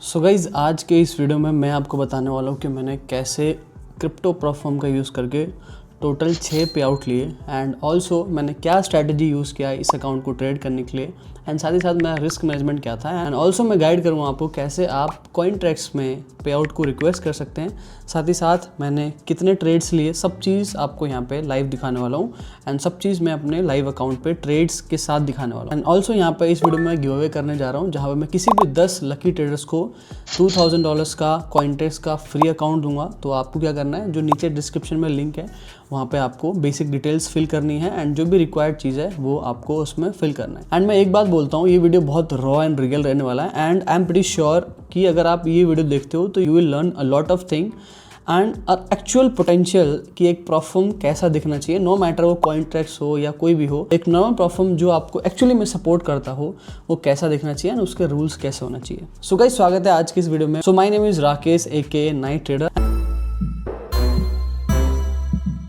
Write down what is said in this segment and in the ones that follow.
So guys आज के इस वीडियो में मैं आपको बताने वाला हूँ कि मैंने कैसे क्रिप्टो प्लेटफॉर्म का यूज़ करके टोटल 6 पे आउट लिए एंड ऑल्सो मैंने क्या स्ट्रैटेजी यूज़ किया इस अकाउंट को ट्रेड करने के लिए एंड साथ ही साथ मेरा रिस्क मैनेजमेंट क्या था एंड ऑल्सो मैं गाइड करूँगा आपको कैसे आप कॉइनट्रेक्स में पे आउट को रिक्वेस्ट कर सकते हैं। साथ ही साथ मैंने कितने ट्रेड्स लिए सब चीज़ आपको यहाँ पे लाइव दिखाने वाला हूँ एंड सब चीज़ मैं अपने लाइव अकाउंट पे ट्रेड्स के साथ दिखाने वाला हूँ। एंड ऑल्सो यहाँ पे इस वीडियो में गिव अवे करने जा रहा हूँ जहाँ पे मैं किसी भी 10 लकी ट्रेडर्स को $2000 का कॉइनट्रेक्स का फ्री अकाउंट दूंगा। तो आपको क्या करना है, जो नीचे डिस्क्रिप्शन में लिंक है वहाँ पे आपको बेसिक डिटेल्स फिल करनी है एंड जो भी रिक्वायर्ड चीज़ है वो आपको उसमें फिल करना है। एंड मैं एक बात बोलता हूँ, ये वीडियो बहुत रॉ एंड रियल रहने वाला है and I am pretty sure कि अगर आप ये वीडियो देखते हो तो you will learn a lot of thing and actual potential कि एक प्लेटफॉर्म कैसा दिखना चाहिए, नो मैटर वो कॉइनट्रेक्स हो या कोई भी हो। एक नॉर्मल प्लेटफॉर्म जो आपको एक्चुअली में सपोर्ट करता हो वो कैसा दिखना चाहिए एंड उसके रूल्स कैसे होना चाहिए। सो गाइस स्वागत है आज की इस वीडियो में। So my name is Rakesh AK night trader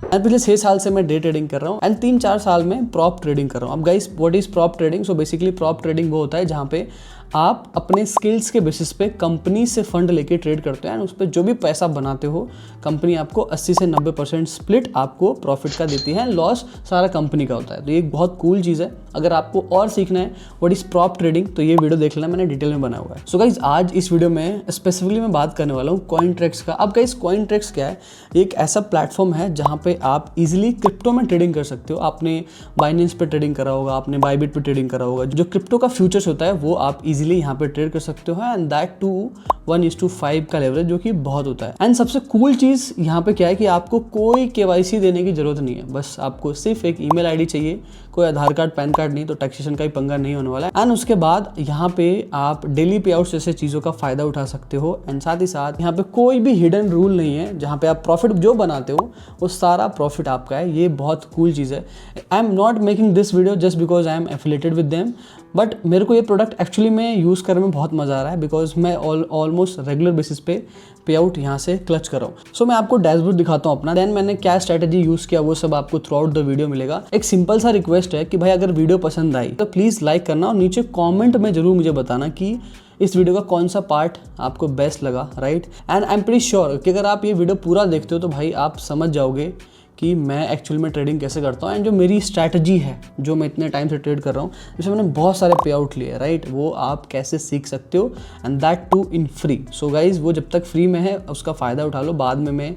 and पिछले 6 साल से मैं डे ट्रेडिंग कर रहा हूँ एंड 3-4 साल में प्रॉप ट्रेडिंग कर रहा हूँ। अब guys what is prop trading? So basically prop trading वो होता है जहाँ पे आप अपने स्किल्स के बेसिस पे कंपनी से फंड लेके ट्रेड करते हैं एंड उस पर जो भी पैसा बनाते हो कंपनी आपको 80 से 90% स्प्लिट आपको प्रॉफिट का देती है, लॉस सारा कंपनी का होता है। तो ये एक बहुत कूल चीज़ है। अगर आपको और सीखना है व्हाट इज प्रॉप ट्रेडिंग तो ये वीडियो देख लेना, मैंने डिटेल में बनाया हुआ है। सो गाइज आज इस वीडियो में स्पेसिफिकली मैं बात करने वाला हूँ कॉइनट्रेक्स का। अब गाइज कॉइनट्रेक्स क्या है? एक ऐसा प्लेटफॉर्म है जहाँ पे आप इजीली क्रिप्टो में ट्रेडिंग कर सकते हो। आपने बाइनेंस पे ट्रेडिंग करा होगा, आपने बाइबिट पे ट्रेडिंग करा होगा। जो क्रिप्टो का फ्यूचर्स होता है वो आप इजीली यहाँ पे ट्रेड कर सकते हो एंड दैट टू 1:5 का लेवरेज, जो कि बहुत होता है। एंड सबसे कूल चीज़ यहाँ पे क्या है कि आपको कोई KYC देने की जरूरत नहीं है, बस आपको सिर्फ एक ईमेल ID चाहिए, कोई आधार कार्ड पैन कार्ड नहीं, तो टैक्सेशन का ही पंगा नहीं होने वाला है। एंड उसके बाद यहाँ पे आप डेली पे आउट जैसे चीज़ों का फायदा उठा सकते हो एंड साथ ही साथ यहाँ पे कोई भी हिडन रूल नहीं है। जहाँ पे आप प्रॉफिट जो बनाते हो वो सारा प्रॉफिट आपका है। ये बहुत कूल चीज़ है। I am not making this video just because I am affiliated with them, but मेरे को ये प्रोडक्ट एक्चुअली में यूज़ करने में बहुत मज़ा आ रहा है बिकॉज मैं ऑलमोस्ट रेगुलर बेसिस पे आउट यहाँ से क्लच कर रहा हूँ। सो मैं आपको डैशबोर्ड दिखाता हूँ अपना, देन मैंने क्या स्ट्रैटेजी यूज़ किया वो सब आपको थ्रू आउट द वीडियो मिलेगा। एक सिंपल सा रिक्वेस्ट है कि भाई अगर वीडियो पसंद आई तो प्लीज़ लाइक करना और नीचे कॉमेंट में जरूर मुझे बताना कि इस वीडियो का कौन सा पार्ट आपको बेस्ट लगा, right. And I am pretty sure कि अगर आप ये वीडियो पूरा देखते हो तो भाई आप समझ जाओगे कि मैं एक्चुअली में ट्रेडिंग कैसे करता हूँ एंड जो मेरी स्ट्रैटेजी है जो मैं इतने टाइम से ट्रेड कर रहा हूँ जिसमें मैंने बहुत सारे पे आउट लिए, राइट, वो आप कैसे सीख सकते हो and that too in free. So guys वो जब तक फ्री में है उसका फ़ायदा उठा लो, बाद में मैं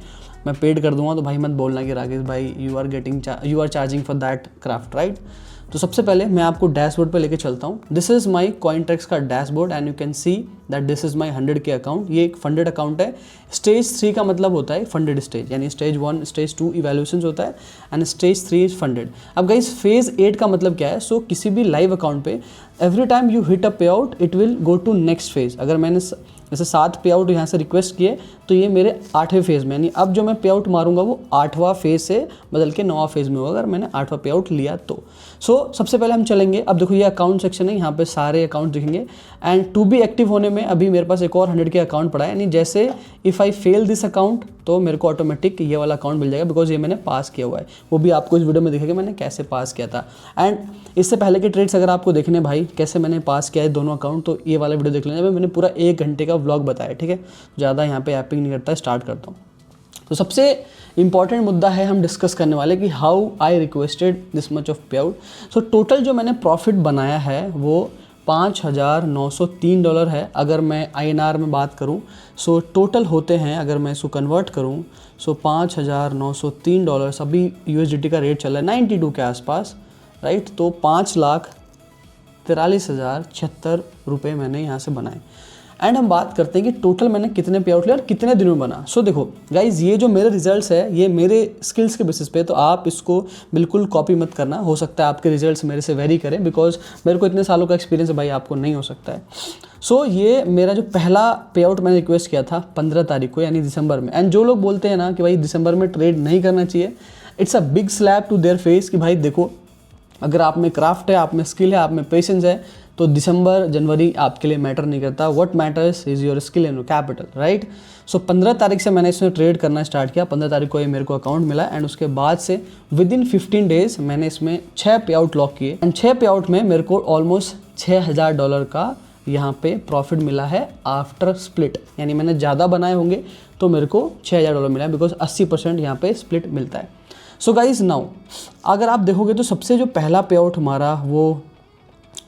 पेड कर दूंगा तो भाई मत बोलना कि राकेश भाई you are charging for that craft, right. तो सबसे पहले मैं आपको डैशबोर्ड पे लेके चलता हूँ। दिस इज़ माय कॉइनट्रेक्स का dashboard and you can see that this is my 100K account. ये एक फंडेड अकाउंट है। स्टेज 3 का मतलब होता है फंडेड स्टेज, यानी स्टेज 1 स्टेज 2 इवैल्यूएशंस होता है एंड स्टेज 3 इज फंडेड। अब गाइस फेज 8 का मतलब क्या है? सो किसी भी लाइव अकाउंट पे every time you hit a pay out it will go to next phase. अगर मैंने जैसे 7 पे आउट यहाँ से रिक्वेस्ट किए तो ये मेरे 8वें फेज़ में, यानी अब जो मैं पे आउट मारूंगा वो 8वां फेज़ से बदल के 9वां फेज़ में होगा अगर मैंने 8वां पे आउट लिया तो। सो सबसे पहले हम चलेंगे। अब देखो ये अकाउंट सेक्शन है, यहाँ पे सारे अकाउंट दिखेंगे एंड टू बी एक्टिव होने में अभी मेरे पास एक और 100K अकाउंट पड़ा है, यानी जैसे if I fail this account तो मेरे को ऑटोमेटिक ये वाला अकाउंट मिल जाएगा बिकॉज ये मैंने पास किया हुआ है। वो भी आपको इस वीडियो में दिखेगा मैंने कैसे पास किया था। एंड इससे पहले के ट्रेड्स अगर आपको देखने भाई कैसे मैंने पास किया है दोनों अकाउंट तो ये वाला वीडियो देख लेना, मैंने पूरा 1 घंटे का व्लॉग बताया, ठीक है। ज़्यादा यहाँ पे ऐपिंग नहीं करता, स्टार्ट करता हूँ। तो सबसे इंपॉर्टेंट मुद्दा है हम डिस्कस करने वाले कि how I requested this much of पे आउट। सो टोटल जो मैंने प्रॉफिट बनाया है वो $5,903 है। अगर मैं INR में बात करूं सो टोटल होते हैं, अगर मैं इसको कन्वर्ट करूं सो $5,903 अभी USDT का रेट चल रहा है 92 के आसपास, राइट। तो 5,43,076 रुपये मैंने यहाँ से बनाए। एंड हम बात करते हैं कि टोटल मैंने कितने पे आउट लिया और कितने दिनों में बना। सो देखो गाइज ये जो मेरे रिजल्ट्स है ये मेरे स्किल्स के बेसिस पे, तो आप इसको बिल्कुल कॉपी मत करना। हो सकता है आपके रिजल्ट्स मेरे से वेरी करें बिकॉज मेरे को इतने सालों का एक्सपीरियंस है भाई, आपको नहीं हो सकता है। सो ये मेरा जो पहला पे आउट मैंने रिक्वेस्ट किया था 15 तारीख को, यानी दिसंबर में। एंड जो लोग बोलते हैं ना कि भाई दिसंबर में ट्रेड नहीं करना चाहिए, it's a big slap to their face कि भाई देखो अगर आप में क्राफ्ट है, आप में स्किल है, आप में पेशेंस है तो दिसंबर जनवरी आपके लिए मैटर नहीं करता। What matters is your skill and capital, right. So 15 तारीख से मैंने इसमें ट्रेड करना स्टार्ट किया। 15 तारीख को ये मेरे को अकाउंट मिला एंड उसके बाद से विद इन 15 डेज मैंने इसमें 6 पे आउट लॉक किए एंड 6 पे आउट में मेरे को ऑलमोस्ट $6,000 का यहाँ पे प्रॉफिट मिला है आफ्टर स्प्लिट, यानी मैंने ज़्यादा बनाए होंगे तो मेरे को $6000 मिला है, बिकॉज 80% यहाँ पे स्प्लिट मिलता है। सो गाइज नाउ अगर आप देखोगे तो सबसे जो पहला पे आउट हमारा वो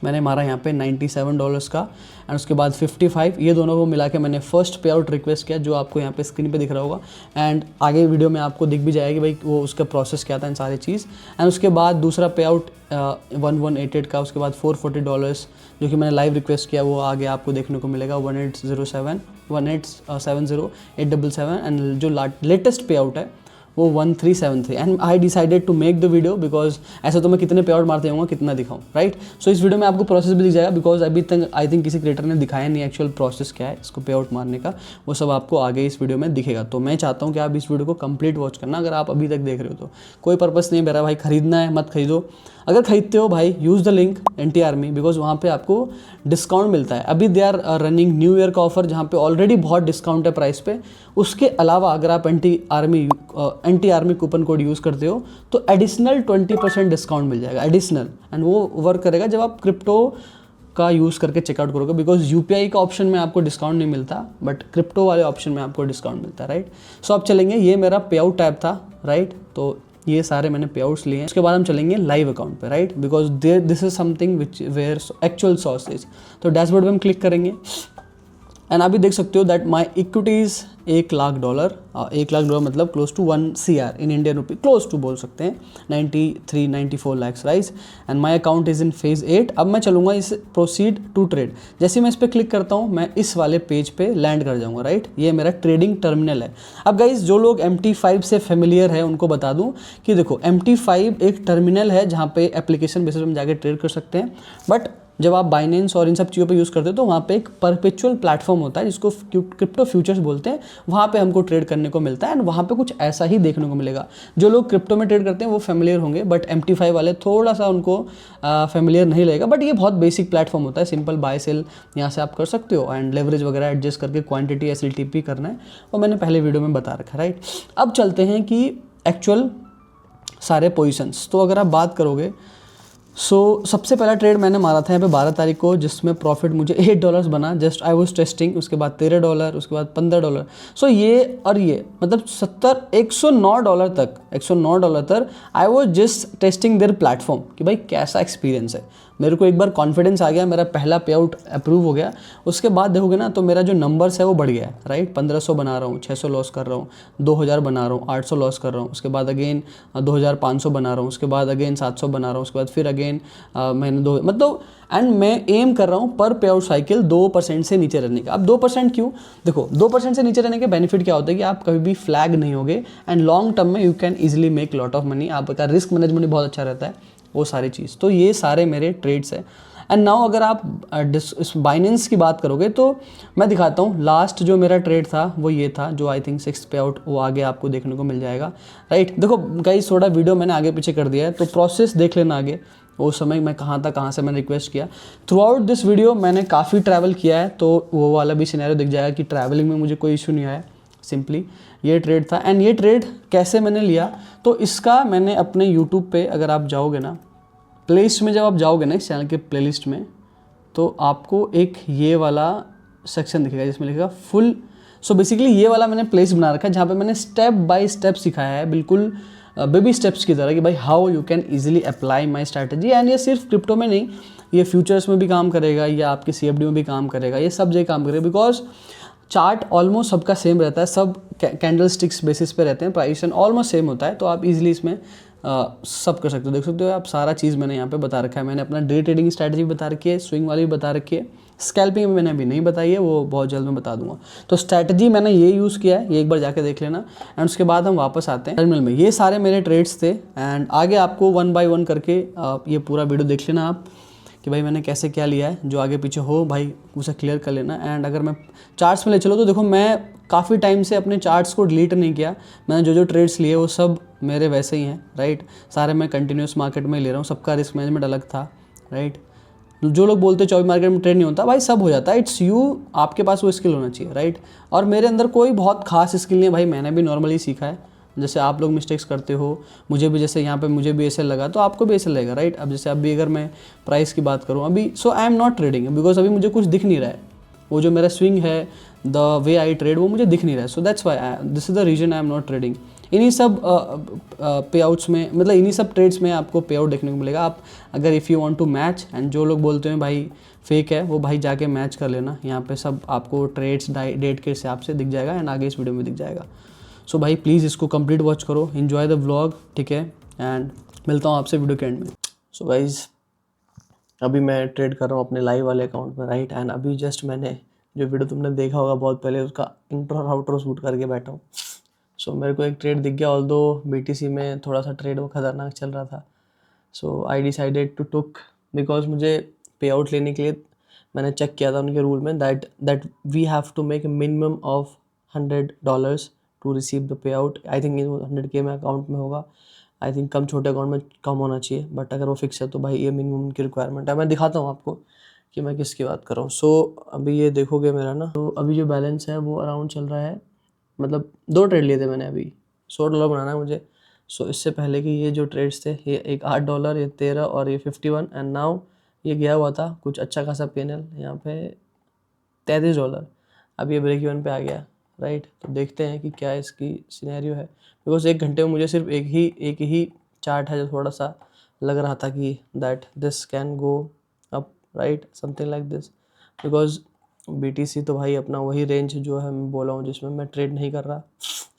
मैंने मारा यहाँ पे $97 का, एंड उसके बाद 55, ये दोनों को मिला के मैंने फर्स्ट पे आउट रिक्वेस्ट किया, जो आपको यहाँ पे स्क्रीन पे दिख रहा होगा, एंड आगे वीडियो में आपको दिख भी जाएगी भाई वो उसका प्रोसेस क्या था इन सारी चीज़। एंड उसके बाद दूसरा पे आउट 1188 का, उसके बाद $440 जो कि मैंने लाइव रिक्वेस्ट किया, वो आगे आपको देखने को मिलेगा 1807 एंड जो लेटेस्ट पे आउट है वो 1373। And I decided to make the video because ऐसे तो मैं कितने पे आउट मारते होंगे कितना दिखाऊं, राइट। सो इस वीडियो में आपको प्रोसेस भी दिख जाएगा, बिकॉज अभी तक आई थिंक किसी क्रिएटर ने दिखाया नहीं एक्चुअल प्रोसेस क्या है इसको पे आउट मारने का, वो सब आपको आगे इस वीडियो में दिखेगा। तो मैं चाहता हूँ कि आप इस वीडियो को कंप्लीट वॉच करना, अगर आप अभी तक देख रहे हो तो कोई पर्पस नहीं है मेरा भाई खरीदना है मत खरीदो, अगर खरीदते हो भाई use the link NT Army, because वहाँ पे आपको डिस्काउंट मिलता है। अभी they are running new year का ऑफर जहाँ पे ऑलरेडी बहुत डिस्काउंट है प्राइस पे, उसके अलावा अगर आप NT Army coupon code use करते हो तो एडिशनल 20% डिस्काउंट मिल जाएगा एडिशनल, एंड वो वर्क करेगा जब आप क्रिप्टो का यूज़ करके चेकआउट करोगे, बिकॉज UPI का ऑप्शन में आपको डिस्काउंट नहीं मिलता, बट क्रिप्टो वाले ऑप्शन में आपको डिस्काउंट मिलता है, राइट। सो अब चलेंगे, ये मेरा पे आउट टैब था, राइट, तो ये सारे मैंने पे आउट्स लिए हैं। उसके बाद हम चलेंगे लाइव अकाउंट पे, right, because this is something which where actual source is. तो डैशबोर्ड पे हम क्लिक करेंगे एंड अभी देख सकते हो दैट माई इक्विटीज़ $1,00,000, $1,00,000 मतलब close to 1 CR in Indian rupee, close to बोल सकते हैं, 93-94 lakhs rise, and my account is in phase 8। अब मैं चलूँगा इस प्रोसीड टू ट्रेड, जैसे मैं इस पर क्लिक करता हूँ मैं इस वाले पेज पे लैंड कर जाऊँगा, राइट। ये मेरा ट्रेडिंग टर्मिनल है। अब गाइज जो लोग MT5 से फेमिलियर है उनको बता दूँ कि देखो MT5 एक टर्मिनल है जहाँ पे एप्लीकेशन बेसिस पे हम जाके ट्रेड कर सकते हैं, बट जब आप बाइनेंस और इन सब चीज़ों पे यूज़ करते हो तो वहाँ पे एक परपेचुअल प्लेटफॉर्म होता है जिसको क्रिप्टो फ्यूचर्स बोलते हैं, वहाँ पे हमको ट्रेड करने को मिलता है, एंड वहाँ पे कुछ ऐसा ही देखने को मिलेगा। जो लोग क्रिप्टो में ट्रेड करते हैं वो फेमिलियर होंगे, बट MT5 वाले थोड़ा सा उनको फेमिलियर नहीं लगेगा, बट ये बहुत बेसिक प्लेटफॉर्म होता है, सिंपल बाय सेल यहाँ से आप कर सकते हो, एंड लेवरेज वगैरह एडजस्ट करके क्वान्टिटी SLTP करना है, वो मैंने पहले वीडियो में बता रखा है, राइट। अब चलते हैं कि एक्चुअल सारे पोजिशंस, तो अगर आप बात करोगे सबसे पहला ट्रेड मैंने मारा था यहाँ पे 12 तारीख को, जिसमें प्रॉफिट मुझे $8 बना, जस्ट आई वाज टेस्टिंग। उसके बाद $13, उसके बाद $15। ये और ये मतलब $109 तक I was just testing their platform कि भाई कैसा एक्सपीरियंस है। मेरे को एक बार कॉन्फिडेंस आ गया, मेरा पहला पे आउट अप्रूव हो गया, उसके बाद देखोगे ना तो मेरा जो नंबर्स है वो बढ़ गया है, राइट। 1500 बना रहा हूँ, 600 लॉस कर रहा हूँ, 2000 बना रहा हूँ, 800 लॉस कर रहा हूँ, उसके बाद अगेन 2500 बना रहा हूँ, उसके बाद अगेन 700 बना रहा हूँ, उसके बाद फिर अगेन मैंने मतलब एंड मैं एम कर रहा हूँ पर पे आउट साइकिल 2% से नीचे रहने का। अब 2% क्यों? देखो 2% से नीचे रहने के बेनिफिट क्या होता है कि आप कभी भी फ्लैग नहीं होगे, एंड लॉन्ग टर्म में you can easily make lot of money, आपका रिस्क मैनेजमेंट बहुत अच्छा रहता है, वो सारी चीज़। तो ये सारे मेरे ट्रेड्स हैं। एंड नाउ अगर आप इस बाइनेंस की बात करोगे तो मैं दिखाता हूँ, लास्ट जो मेरा ट्रेड था वो ये था, जो आई थिंक 6th पे आउट, वो आगे आपको देखने को मिल जाएगा, राइट। देखो गाइस थोड़ा वीडियो मैंने आगे पीछे कर दिया है, तो प्रोसेस देख लेना आगे, वो समय मैं कहाँ था, कहाँ से मैंने रिक्वेस्ट किया। थ्रू आउट दिस वीडियो मैंने काफ़ी ट्रैवल किया है, तो वो वाला भी सिनेरियो दिख जाएगा कि ट्रैवलिंग में मुझे कोई इशू नहीं आया। सिंपली ये ट्रेड था, एंड ये ट्रेड कैसे मैंने लिया, तो इसका मैंने अपने यूट्यूब पे अगर आप जाओगे ना, प्लेलिस्ट में जब आप जाओगे ना इस चैनल के प्लेलिस्ट में, तो आपको एक ये वाला सेक्शन दिखेगा जिसमें लिखेगा फुल। सो बेसिकली ये वाला मैंने प्लेलिस्ट बना रखा है जहाँ पे मैंने स्टेप बाय स्टेप सिखाया है, बिल्कुल बेबी स्टेप्स की तरह, कि भाई how you can easily apply my strategy. And ये सिर्फ क्रिप्टो में नहीं, ये फ्यूचर्स में भी काम करेगा, या आपके CFD में भी काम करेगा, ये सब जगह काम करेगा, बिकॉज चार्ट ऑलमोस्ट सबका सेम रहता है, सब कैंडल स्टिक्स बेसिस पे रहते हैं, प्राइस ऑलमोस्ट सेम होता है, तो आप इजीली इसमें सब कर सकते हो। देख सकते हो आप, सारा चीज़ मैंने यहाँ पे बता रखा है। मैंने अपना डे ट्रेडिंग स्ट्रैटेजी बता रखी है, स्विंग वाली भी बता रखी है, स्कैल्पिंग में मैंने अभी नहीं बताई है, वो बहुत जल्द मैं बता दूंगा। तो स्ट्रैटेजी मैंने ये यूज़ किया है, ये एक बार जाके देख लेना, एंड उसके बाद हम वापस आते हैं टर्मिनल में। ये सारे मेरे ट्रेड्स थे, एंड आगे आपको 1 by 1 करके ये पूरा वीडियो देख लेना आप कि भाई मैंने कैसे क्या लिया है, जो आगे पीछे हो भाई उसे क्लियर कर लेना। एंड अगर मैं चार्ट्स में ले चलो तो देखो, मैं काफ़ी टाइम से अपने चार्ट्स को डिलीट नहीं किया, मैंने जो ट्रेड्स लिए वो सब मेरे वैसे ही हैं, राइट। सारे मैं कंटिन्यूस मार्केट में ले रहा हूँ, सबका रिस्क मैनेजमेंट अलग था, राइट। जो लोग बोलते हैं 24 मार्केट में ट्रेड नहीं होता, भाई सब हो जाता है, इट्स यू, आपके पास वो स्किल होना चाहिए, राइट। और मेरे अंदर कोई बहुत खास स्किल नहीं है भाई, मैंने भी नॉर्मली सीखा है, जैसे आप लोग मिस्टेक्स करते हो, मुझे भी जैसे यहाँ पे मुझे भी ऐसे लगा तो आपको भी ऐसे लगेगा, राइट। अब जैसे अभी अगर मैं प्राइस की बात करूँ अभी, so I am not trading because अभी मुझे कुछ दिख नहीं रहा है, वो जो मेरा स्विंग है, द वे आई ट्रेड, वो मुझे दिख नहीं रहा है। So that's why this is the reason I am not trading. इन्हीं सब पे आउट्स में, मतलब इन्हीं सब ट्रेड्स में आपको पे आउट देखने को मिलेगा। आप अगर if you want to match, and जो लोग बोलते हैं भाई फेक है, वो भाई जाके मैच कर लेना, यहाँ पे सब आपको ट्रेड्स डेट के हिसाब से दिख जाएगा एंड आगे इस वीडियो में दिख जाएगा। सो भाई प्लीज़ इसको कंप्लीट वॉच करो, एंजॉय द व्लॉग, ठीक है, एंड मिलता हूँ आपसे वीडियो के एंड में। सो गाइज अभी मैं ट्रेड कर रहा हूँ अपने लाइव वाले अकाउंट में, राइट। एंड अभी जस्ट मैंने जो वीडियो तुमने देखा होगा बहुत पहले, उसका इंट्रो और आउट्रो शूट करके बैठा हूँ। सो मेरे को एक ट्रेड दिख गया, ऑल्दो BTC में थोड़ा सा ट्रेड वो खतरनाक चल रहा था। So I decided to took, because मुझे पे आउट लेने के लिए मैंने चेक किया था उनके रूल में that we have to make minimum of $100 to receive the पे आउट। आई थिंक 100K में अकाउंट में होगा, आई थिंक कम छोटे अकाउंट में कम होना चाहिए, बट अगर वो फिक्स है तो भाई ये मिनिमम की रिक्वायरमेंट है। मैं दिखाता हूँ आपको कि मैं किसकी बात कर रहा हूँ। सो अभी ये देखोगे मेरा ना, तो अभी जो बैलेंस है वो अराउंड चल रहा है, मतलब 2 ट्रेड लिए थे मैंने, अभी $100 बनाना है मुझे। सो इससे पहले कि ये जो ट्रेड्स थे, ये एक $8, ये 13 और ये 51, एंड नाउ ये गया हुआ था कुछ अच्छा खासा PNL यहाँ पे $33। अब ये ब्रेक इवन पे आ गया, राइट। तो देखते हैं कि क्या इसकी सिनेरियो है, बिकॉज 1 घंटे में मुझे सिर्फ एक ही चार्ट है जो थोड़ा सा लग रहा था कि that this can go up, right, something like this. Because BTC तो भाई अपना वही रेंज जो है मैं बोला हूँ जिसमें मैं ट्रेड नहीं कर रहा,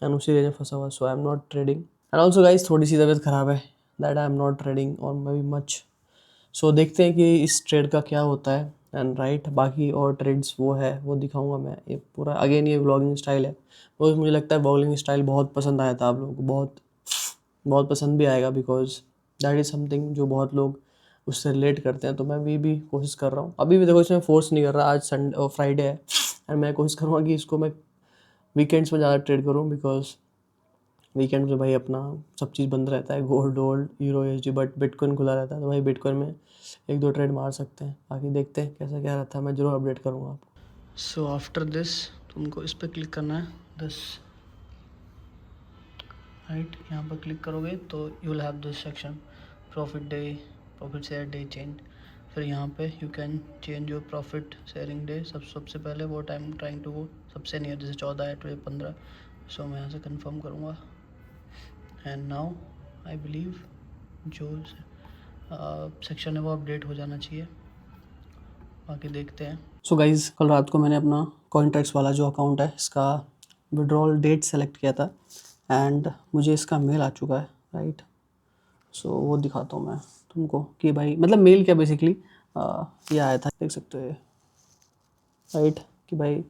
एंड उसी रेंज में फंसा हुआ। So I am not trading, and also guys थोड़ी सी तबीयत ख़राब है, that I am not trading और मे बी मच। सो देखते हैं कि इस ट्रेड का क्या होता है, एंड राइट बाकी और ट्रेड्स वो है वो दिखाऊंगा मैं। ये पूरा अगेन ये व्लॉगिंग स्टाइल है, बिकॉज मुझे लगता है व्लॉगिंग स्टाइल बहुत पसंद आया था आप लोगों को, बहुत बहुत पसंद भी आएगा, बिकॉज दैट इज़ समथिंग जो बहुत लोग उससे रिलेट करते हैं। तो मैं भी कोशिश कर रहा हूँ, अभी भी देखो इसमें फोर्स नहीं कर रहा, आज संडे और फ्राइडे है, एंड मैं कोशिश करूँगा कि इसको मैं वीकेंड्स में ज़्यादा ट्रेड करूँ, बिकॉज वीकेंड में भाई अपना सब चीज़ बंद रहता है, gold euro USD, but bitcoin खुला रहता है, तो भाई बिटकॉइन में 1-2 ट्रेड मार सकते हैं। बाकी देखते हैं कैसा क्या रहता है, मैं ज़रूर अपडेट करूँगा आपको। सो आफ्टर दिस तुमको इस पर क्लिक करना है, दिस, राइट, यहाँ पर क्लिक करोगे तो you will have this section, profit day, profit share day change. फिर यहाँ पे you can change your profit sharing day. सबसे पहले वो टाइम ट्राइंग टू गो सबसे नियर, जैसे 14 है, टू 15। सो मैं यहाँ से कंफर्म करूँगा, एंड नाउ आई बिलीव जो सेक्शन है वो अपडेट हो जाना चाहिए, बाकी देखते हैं। सो गाइज़ कल रात को मैंने अपना कॉइनट्रैक्स वाला जो अकाउंट है इसका विड्रॉल डेट सेलेक्ट किया था, एंड मुझे इसका मेल आ चुका है, राइट। सो वो दिखाता हूँ मैं तुमको कि भाई मतलब मेल क्या बेसिकली ये आया था, देख सकते हो, राइट, कि भाई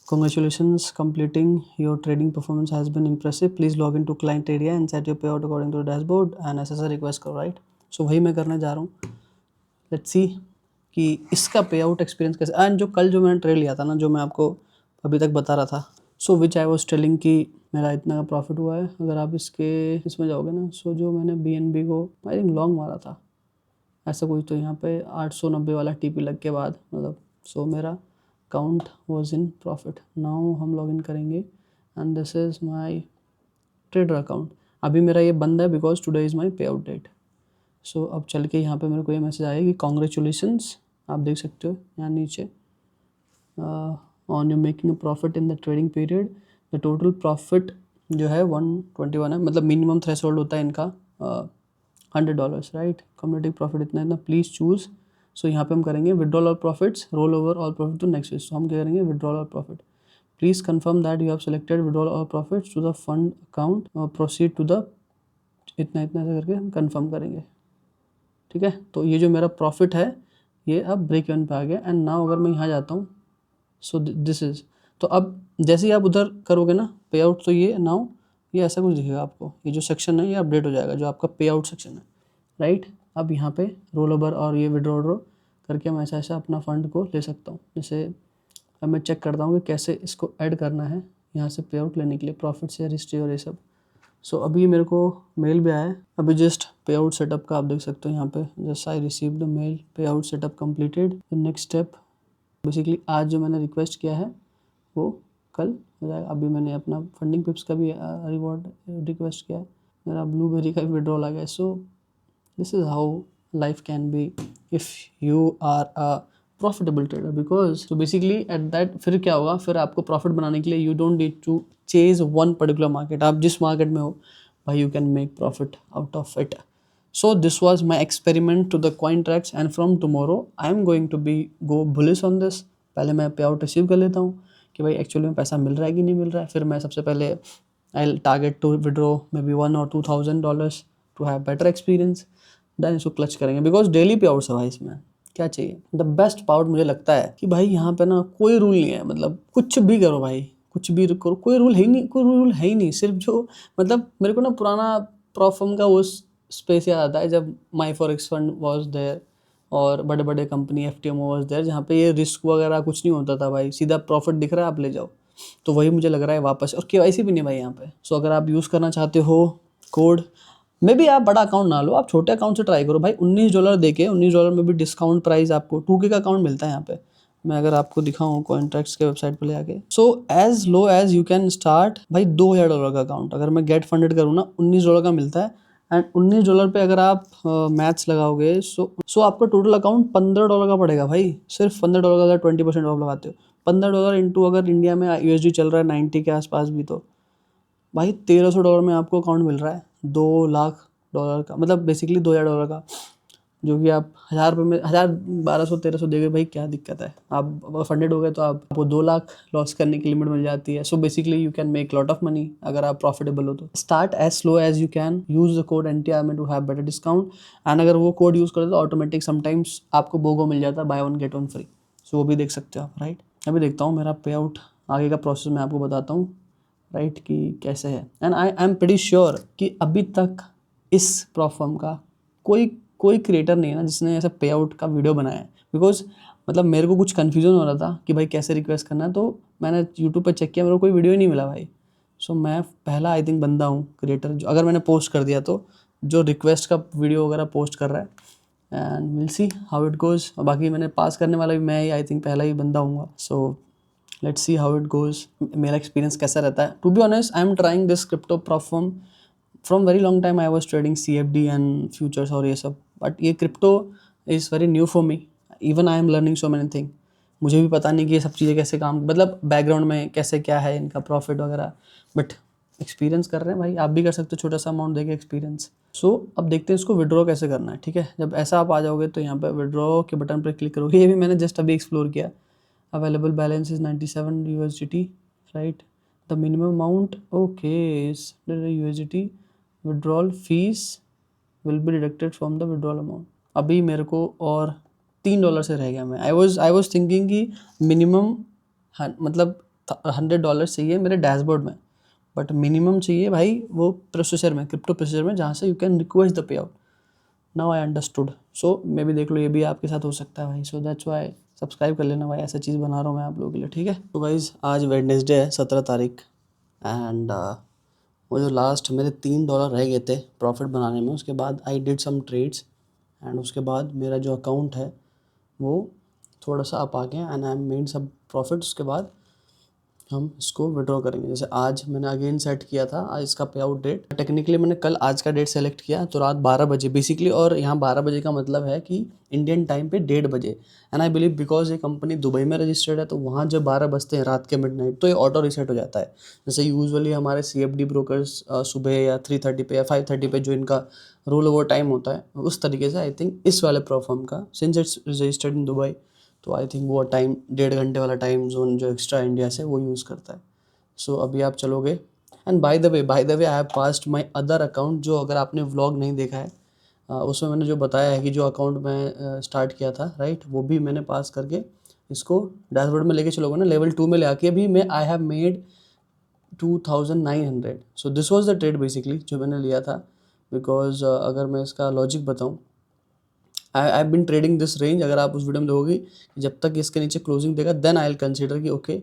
Congratulations, completing your trading performance has been impressive. Please log into client area and set your payout according to the dashboard and ऐसा रिक्वेस्ट करो, राइट। सो वही मैं करने जा रहा हूँ। लेट्स सी कि इसका पे आउट एक्सपीरियंस कैसे, एंड जो कल जो मैंने ट्रेड लिया था ना, जो मैं आपको अभी तक बता रहा था, सो विच आई वॉज टेलिंग कि मेरा इतना का प्रॉफिट हुआ है। अगर आप इसमें जाओगे ना, सो जो मैंने BNB को आई थिंक लॉन्ग मारा था ऐसा कुछ, तो यहाँ पे 890 वाला TP लग के बाद, मतलब सो मेरा account was in profit. Now हम लॉग इन करेंगे and this is my trader account. अभी मेरा ये बंद है बिकॉज टुडे इज़ माई पे आउट डेट। सो अब चल के यहाँ पे मेरे को ये मैसेज आया कि कॉन्ग्रेचुलेसन्स, आप देख सकते हो यहाँ नीचे, on you making a profit in the trading period, the total profit जो है 121 है, मतलब मिनिमम थ्रेशोल्ड होता है इनका $100, राइट। कम्युलेटिव प्रॉफिट इतना प्लीज़ चूज़। सो यहाँ पे हम करेंगे withdrawal all profits, roll over all profit to next week. So हम क्या करेंगे, withdrawal all profit, please confirm that you have selected withdrawal all profits to the fund account, proceed to the, इतना ऐसा करके हम कंफर्म करेंगे, ठीक है। तो ये जो मेरा प्रॉफिट है ये अब ब्रेक इवन पे आ गया, एंड नाउ अगर मैं यहाँ जाता हूँ, सो दिस इज़, तो अब जैसे ही आप उधर करोगे ना पे आउट, तो ये नाउ ये ऐसा कुछ दिखेगा आपको, ये जो सेक्शन है ये अपडेट हो जाएगा, जो आपका पे आउट सेक्शन है, राइट। अब यहाँ पे रोल ओवर और ये विड्रॉ करके मैं ऐसा अपना फ़ंड को ले सकता हूँ। जैसे अब मैं चेक करता हूँ कि कैसे इसको ऐड करना है यहाँ से पे आउट लेने के लिए, प्रॉफिट शेयर हिस्ट्री और ये सब। सो अभी मेरे को मेल भी आया है, अभी जस्ट पे आउट सेटअप का आप देख सकते हो यहाँ पे, just I received the mail, pay out setup completed, the next step. Basically आज जो मैंने रिक्वेस्ट किया है वो कल हो जाएगा। अभी मैंने अपना फंडिंग पिप्स का भी रिवॉर्ड रिक्वेस्ट किया है, मेरा ब्लूबेरी का भी विड्रॉल आ गया। So this is how life can be if you are a profitable trader. Because तो बेसिकली एट दैट फिर क्या होगा, फिर आपको प्रॉफिट बनाने के लिए you don't need to chase one particular market. आप जिस मार्केट में हो भाई you can make profit out of it. So this was my experiment to the CoinTrax and from tomorrow I am going to be go bullish on this। पहले मैं पे out receive कर लेता हूँ कि भाई एक्चुअली में पैसा मिल रहा है कि नहीं मिल रहा है। फिर मैं सबसे पहले I target to withdraw maybe $1,000 or $2,000 to have better experience. Then इसको क्लच करेंगे बिकॉज डेली पे आउट्स है भाई, इसमें क्या चाहिए। द बेस्ट पार्ट मुझे लगता है कि भाई यहाँ पे ना कोई रूल नहीं है, मतलब कुछ भी करो भाई, कुछ भी करो, कोई रूल है ही नहीं, कोई रूल है ही नहीं। सिर्फ जो मतलब मेरे को ना पुराना प्रॉफर्म का वो स्पेस याद आता है जब माई फॉरेक्स फंड वॉज देयर और बड़े बड़े कंपनी FTMO वॉज देयर, जहाँ पे ये रिस्क वगैरह कुछ नहीं होता था भाई, सीधा प्रॉफिट दिख रहा है आप ले जाओ। तो वही मुझे लग रहा है वापस, और KYC भी नहीं भाई यहाँ पे। सो अगर आप यूज़ करना चाहते हो कोड, मे भी आप बड़ा अकाउंट ना लो, आप छोटे अकाउंट से ट्राई करो भाई। $19 देके $19 में भी डिस्काउंट प्राइस आपको 2K का अकाउंट मिलता है यहाँ पे। मैं अगर आपको दिखाऊँ CoinTrax के वेबसाइट पे ले आके, so as low as you can start भाई $2,000 का अकाउंट। अगर मैं गेट फंडेड करूँ ना $19 का मिलता है। एंड $19 पे अगर आप मैथ्स लगाओगे सो आपका टोटल अकाउंट $15 का पड़ेगा भाई। सिर्फ $15 का अगर 20% ऑफ लगाते हो, $15 इंटू अगर इंडिया में USD चल रहा है 90 के आसपास भी, तो भाई $1,300 में आपको अकाउंट मिल रहा है $2,00,000 का, मतलब बेसिकली $2,000 का, जो कि आप 1,000 रुपये में 1,000 1,200 1,300 देंगे भाई, क्या दिक्कत है। आप फंडेड हो गए तो आपको 2,00,000 लॉस करने की लिमिट मिल जाती है। So basically you can make lot of money अगर आप प्रॉफिटेबल हो तो। Start as slow as you can, use the code NTRM to have better discount. And अगर वो कोड यूज़ करें तो ऑटोमेटिक समटाइम्स आपको बोगो मिल जाता है, buy one get one free. So वो भी देख सकते हो आप, राइट। अभी देखता हूँ मेरा पे आउट, आगे का प्रोसेस मैं आपको बताता हूँ, राइट, कि कैसे है। And I am pretty sure कि अभी तक इस प्रॉफर्म का कोई क्रिएटर नहीं है ना जिसने ऐसा पे आउट का वीडियो बनाया है। बिकॉज मतलब मेरे को कुछ कन्फ्यूजन हो रहा था कि भाई कैसे रिक्वेस्ट करना है, तो मैंने यूट्यूब पर चेक किया, मेरे को कोई वीडियो ही नहीं मिला भाई। सो मैं पहला आई थिंक बंदा हूँ क्रिएटर जो, अगर मैंने पोस्ट कर दिया तो, जो रिक्वेस्ट का वीडियो वगैरह पोस्ट कर रहा है। And will see how it goes. बाकी मैंने पास करने वाला भी मैं ही आई थिंक पहला ही बंदा हूँ। So let's see how it goes, मेरा एक्सपीरियंस कैसा रहता है। To be honest I am trying this crypto platform from very long time. I was trading CFD and futures और ये सब, बट ये crypto is very new for me. Even I am learning so many thing. मुझे भी पता नहीं कि ये सब चीज़ें कैसे काम, मतलब बैकग्राउंड में कैसे क्या है इनका प्रॉफिट वगैरह, बट एक्सपीरियंस कर रहे हैं भाई। आप भी कर सकते हो छोटा सा अमाउंट देके एक्सपीरियंस। सो अब देखते हैं इसको विड्रॉ कैसे करना है, ठीक है। जब ऐसा आप आ जाओगे तो यहाँ पर विड्रॉ के बटन पर क्लिक करोगे। ये भी मैंने जस्ट अभी एक्सप्लोर किया। Available balance is 97 USDT, right. The minimum amount okay is USDT। Withdrawal fee will be deducted from the withdrawal amount. अभी मेरे को और $3 से रह गया। मैं आई वॉज थिंकिंग कि मिनिमम मतलब $100 चाहिए मेरे डैशबोर्ड में, बट मिनिमम चाहिए भाई वो प्रोसेसर में, क्रिप्टो प्रोसेसर में, जहाँ से यू कैन रिक्वेस्ट द पे out. Now I understood. So मे भी देख लो, ये भी आपके साथ हो सकता है भाई। सो दैट्स वाई सब्सक्राइब कर लेना भाई, ऐसा चीज़ बना रहा हूँ मैं आप लोगों के लिए, ठीक है। तो गाइज़ आज वेडनेसडे है 17 तारीख। एंड वो जो लास्ट मेरे $3 रह गए थे प्रॉफिट बनाने में, उसके बाद I did some trades and उसके बाद मेरा जो अकाउंट है वो थोड़ा सा अप आ गया and I made some profit. उसके बाद हम इसको विड्रॉ करेंगे। जैसे आज मैंने अगेन सेट किया था आज इसका पे आउट डेट। टेक्निकली मैंने कल आज का डेट सेलेक्ट किया तो रात 12 बजे बेसिकली, और यहाँ 12 बजे का मतलब है कि इंडियन टाइम पे 1:30 बजे। एंड आई बिलीव बिकॉज ये कंपनी दुबई में रजिस्टर्ड है तो वहाँ जब 12 बजते हैं रात के मिडनाइट तो ये ऑटो रीसेट हो जाता है। जैसे यूजुअली हमारे CFD ब्रोकर्स सुबह या 3:30 पे या 5:30 पे जो इनका रोल ओवर टाइम होता है, उस तरीके से आई थिंक इस वाले प्लेटफॉर्म का since it's registered in Dubai, तो आई थिंक वो टाइम 1.5 घंटे वाला टाइम जोन जो एक्स्ट्रा इंडिया से वो यूज़ करता है। सो अभी आप चलोगे। And by the way I have passed my other account, जो अगर आपने व्लॉग नहीं देखा है उसमें मैंने जो बताया है कि जो अकाउंट मैं स्टार्ट किया था, राइट, वो भी मैंने पास करके इसको डैशबोर्ड में लेके चलोगे ना, लेवल 2 में ले आके भी मैं आई have made 2,900। So this was the trade basically जो मैंने लिया था। बिकॉज अगर मैं इसका लॉजिक बताऊँ, आई बिन ट्रेडिंग दिस रेंज। अगर आप उस वीडियो में देखोगे जब तक इसके नीचे क्लोजिंग देगा देन आई विल कंसीडर कि ओके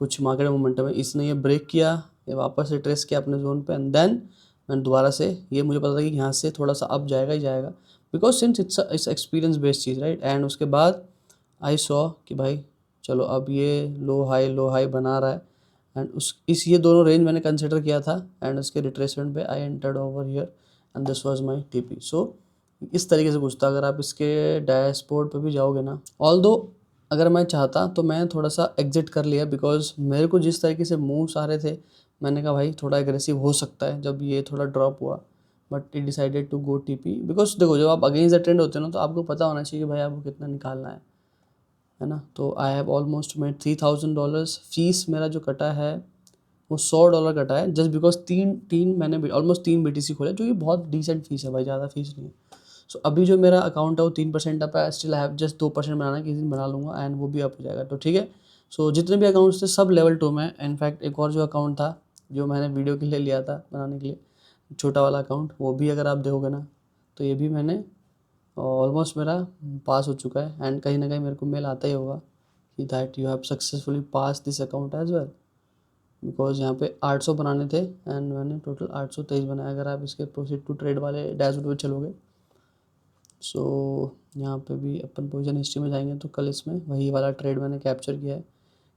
कुछ मार्केट मोमेंटम है। इसने ये ब्रेक किया, ये वापस से ट्रेस किया अपने जोन पे एंड देन मैंने दोबारा से, ये मुझे पता था कि यहाँ से थोड़ा सा अप जाएगा ही जाएगा because since it's experience based cheese, right. And उसके बाद आई सॉ कि भाई चलो अब ये लो हाई बना रहा है एंड उस इस ये दोनों रेंज मैंने कंसिडर किया था एंड उसके रिट्रेसमेंट पे I entered over here and this was my TP. So इस तरीके से कुछ था। अगर आप इसके डैशबोर्ड पे भी जाओगे ना, ऑल्दो अगर मैं चाहता तो मैं थोड़ा सा एग्जिट कर लिया, बिकॉज मेरे को जिस तरीके से मूव्स आ रहे थे मैंने कहा भाई थोड़ा एग्रेसिव हो सकता है जब ये थोड़ा ड्रॉप हुआ, but it decided to go TP. Because देखो जब आप अगेंस्ट द ट्रेंड होते हो ना तो आपको पता होना चाहिए कि भाई आपको कितना निकालना है ना। तो I have almost made $3000। Fees मेरा जो कटा है वो $100 कटा है, जस्ट बिकॉज तीन मैंने ऑलमोस्ट 3 BTC खोले, जो कि बहुत डिसेंट फीस है भाई, ज़्यादा फीस नहीं है। सो अभी जो मेरा अकाउंट है वो 3% अप है, स्टिल आई हैव जस्ट 2% बनाना है, किसी दिन बना लूँगा एंड वो भी अप हो जाएगा। तो ठीक है, सो जितने भी अकाउंट्स थे सब लेवल 2 में। इनफैक्ट एक और जो अकाउंट था जो मैंने वीडियो के लिए लिया था बनाने के लिए, छोटा वाला अकाउंट, वो भी अगर आप देखोगे ना तो ये भी मैंने ऑलमोस्ट मेरा पास हो चुका है। एंड कहीं ना कहीं मेरे को मेल आता ही होगा कि that you have successfully pass this account as well, because यहाँ पे 800 बनाने थे एंड मैंने टोटल 823 बनाया। अगर आप इसके प्रोसीड टू ट्रेड वाले डैशबोर्ड पे चलोगे, सो यहाँ पे भी अपन पोजीशन हिस्ट्री में जाएंगे तो कल इसमें वही वाला ट्रेड मैंने कैप्चर किया है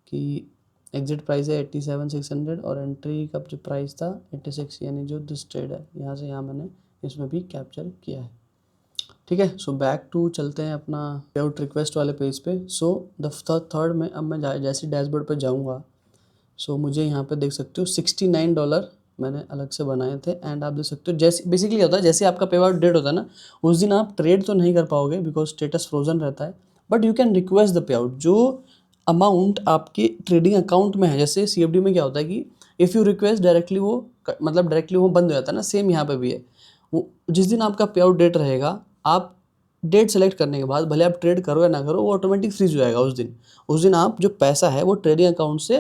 कि एग्जिट प्राइस है 87,600 और एंट्री का जो प्राइस था 86, यानी जो दिस ट्रेड है यहाँ से यहाँ मैंने इसमें भी कैप्चर किया है। ठीक है, सो बैक टू चलते हैं अपना पेआउट रिक्वेस्ट वाले पेज पे। सो द थर्ड में अब मैं जैसे डैशबोर्ड पे जाऊँगा, सो मुझे यहाँ पे देख सकते हो $69 मैंने अलग से बनाए थे। एंड आप देख सकते हो जैसे बेसिकली होता है, जैसे आपका पे आउट डेट होता है ना उस दिन आप ट्रेड तो नहीं कर पाओगे बिकॉज स्टेटस फ्रोजन रहता है, but you can request the पे आउट। जो अमाउंट आपके ट्रेडिंग अकाउंट में है, जैसे CFD में क्या होता है कि इफ़ यू रिक्वेस्ट डायरेक्टली वो मतलब डायरेक्टली वो बंद हो जाता है ना, सेम यहाँ पे भी है। वो जिस दिन आपका पे आउट डेट रहेगा, आप डेट सेलेक्ट करने के बाद भले आप ट्रेड करो या ना करो, वो ऑटोमेटिक फ्रीज हो जाएगा उस दिन आप जो पैसा है वो ट्रेडिंग अकाउंट से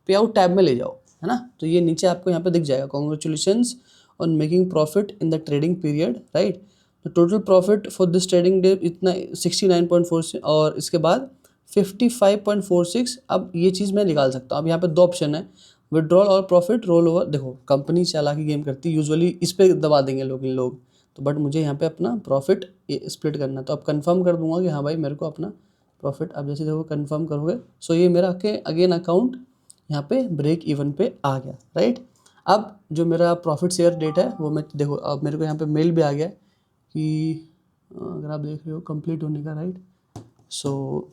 पे आउट टैब में ले जाओ, है ना। तो ये नीचे आपको यहाँ पे दिख जाएगा, congratulations on making profit in the trading period, right. तो total profit for this trading day इतना 69.46 और इसके बाद 55.46। अब ये चीज़ मैं निकाल सकता हूँ। अब यहाँ पे 2 ऑप्शन है, विड्रॉल और प्रॉफिट रोल ओवर। देखो कंपनी चालाकी गेम करती है, यूजुअली इस पर दबा देंगे इन लोग तो, बट मुझे यहाँ पे अपना प्रॉफिट स्प्लिट करना है। तो अब कंफर्म कर दूंगा कि हाँ भाई मेरे को अपना प्रॉफिट, अब जैसे देखो कंफर्म करोगे, सो ये मेरा अगेन अकाउंट यहाँ पे ब्रेक इवन पे आ गया, राइट। अब जो मेरा प्रॉफिट शेयर डेट है वो मैं देखो, अब मेरे को यहाँ पे मेल भी आ गया कि अगर आप देख रहे हो कंप्लीट होने का, राइट। सो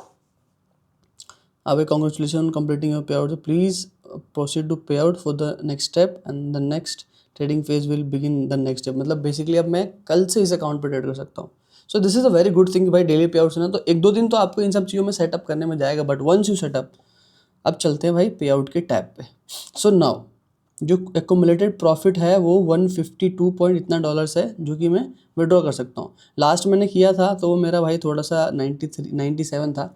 अब congratulation completing your pay out, please proceed to पे out for the next step and the next trading phase will begin the next step. मतलब बेसिकली अब मैं कल से इस अकाउंट पर ट्रेड कर सकता हूँ। सो this is a very good thing भाई, डेली पे आउट्स है ना, तो 1-2 दिन तो आपको इन सब चीज़ों में सेटअप करने में जाएगा, बट वंस यू सेटअप। अब चलते हैं भाई पे आउट के टैब पे। सो नाउ जो एक्यूमुलेटेड प्रॉफिट है वो 152 पॉइंट इतना डॉलर्स है जो कि मैं विड्रॉ कर सकता हूँ। लास्ट मैंने किया था तो वो मेरा भाई थोड़ा सा 97 था।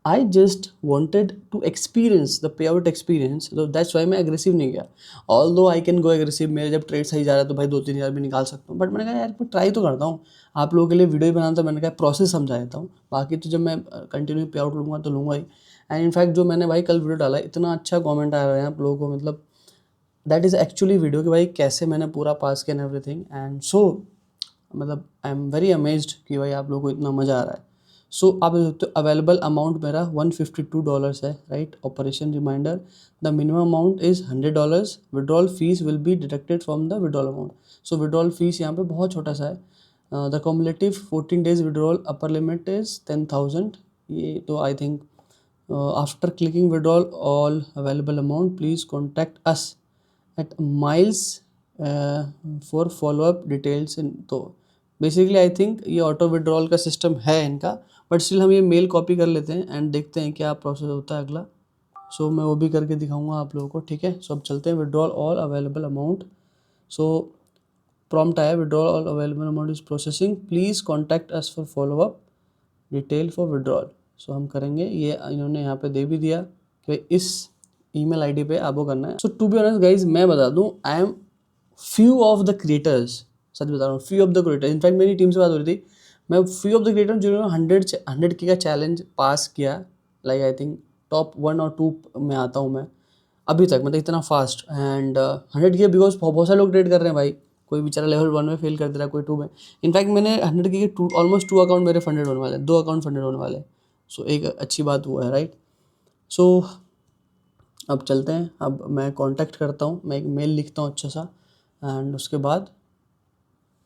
I just wanted to experience the पे आउट एक्सपीरियंस, तो दैट्स वाई मैं एग्रेसिव नहीं गया। ऑल दो आई कैन गो एग्रेसिव, मेरे जब ट्रेड सही जा रहा है तो भाई 2-3 हज़ार भी निकाल सकता हूँ, बट मैंने कहा यार मैं ट्राई तो करता हूँ, आप लोगों के लिए वीडियो ही बनाता, मैंने कहा प्रोसेस समझा देता हूँ। बाकी तो जब मैं कंटिन्यू पे आउट लूँगा तो लूँगा ही। एंड इनफैक्ट जो मैंने भाई कल वीडियो डाला इतना अच्छा कमेंट आ रहा है आप लोगों को, मतलब दैट इज़ एक्चुअली वीडियो कि भाई कैसे मैंने पूरा पास किया एंड एवरीथिंग। एंड सो मतलब आई एम वेरी अमेज्ड कि भाई आप लोगों को इतना मज़ा आ रहा है। सो आप देख सकते हो अवेलेबल अमाउंट मेरा $152 है, right. Operation reminder, the minimum amount is $100, withdrawal fee will be deducted from the withdrawal amount. So withdrawal fee यहाँ पे बहुत छोटा सा है। The cumulative 14 days withdrawal upper limit is 10,000। ये तो I think after clicking withdrawal all available amount please contact us at miles for follow up details in. तो basically I think ये ऑटो विड्रॉल का सिस्टम है इनका, बट स्टिल हम ये mail copy कर लेते हैं एंड देखते हैं क्या प्रोसेस होता है अगला। सो मैं वो भी करके दिखाऊंगा आप लोगों को, ठीक है। सो अब चलते हैं withdrawal all available amount. So prompt आया, withdrawal all available amount is processing, please contact us for follow up detail for withdrawal. So हम करेंगे, ये इन्होंने यहाँ पे दे भी दिया कि इस ईमेल आईडी पे आपको करना है। So to be honest guys मैं बता दूँ, I am few of the creators, सच बता रहा हूँ, few of the creators, in fact मेरी टीम से बात हो रही थी, मैं फ्यू ऑफ द क्रिएटर्स जिन्होंने 100K का चैलेंज पास किया, लाइक आई थिंक टॉप 1 और 2 में आता हूँ मैं अभी तक, मतलब इतना फास्ट। एंड 100K बिकॉज बहुत सारे लोग ट्रेड कर रहे हैं भाई, कोई बेचारा लेवल 1 में फेल कर दे रहा है, कोई 2 में। इनफैक्ट मैंने 100K के ऑलमोस्ट 2 अकाउंट मेरे फंडेड होने वाले, 2 अकाउंट फंडेड होने वाले। सो एक अच्छी बात हुआ है, राइट। सो अब चलते हैं, अब मैं कांटेक्ट करता हूँ, मैं एक मेल लिखता हूँ अच्छा सा एंड उसके बाद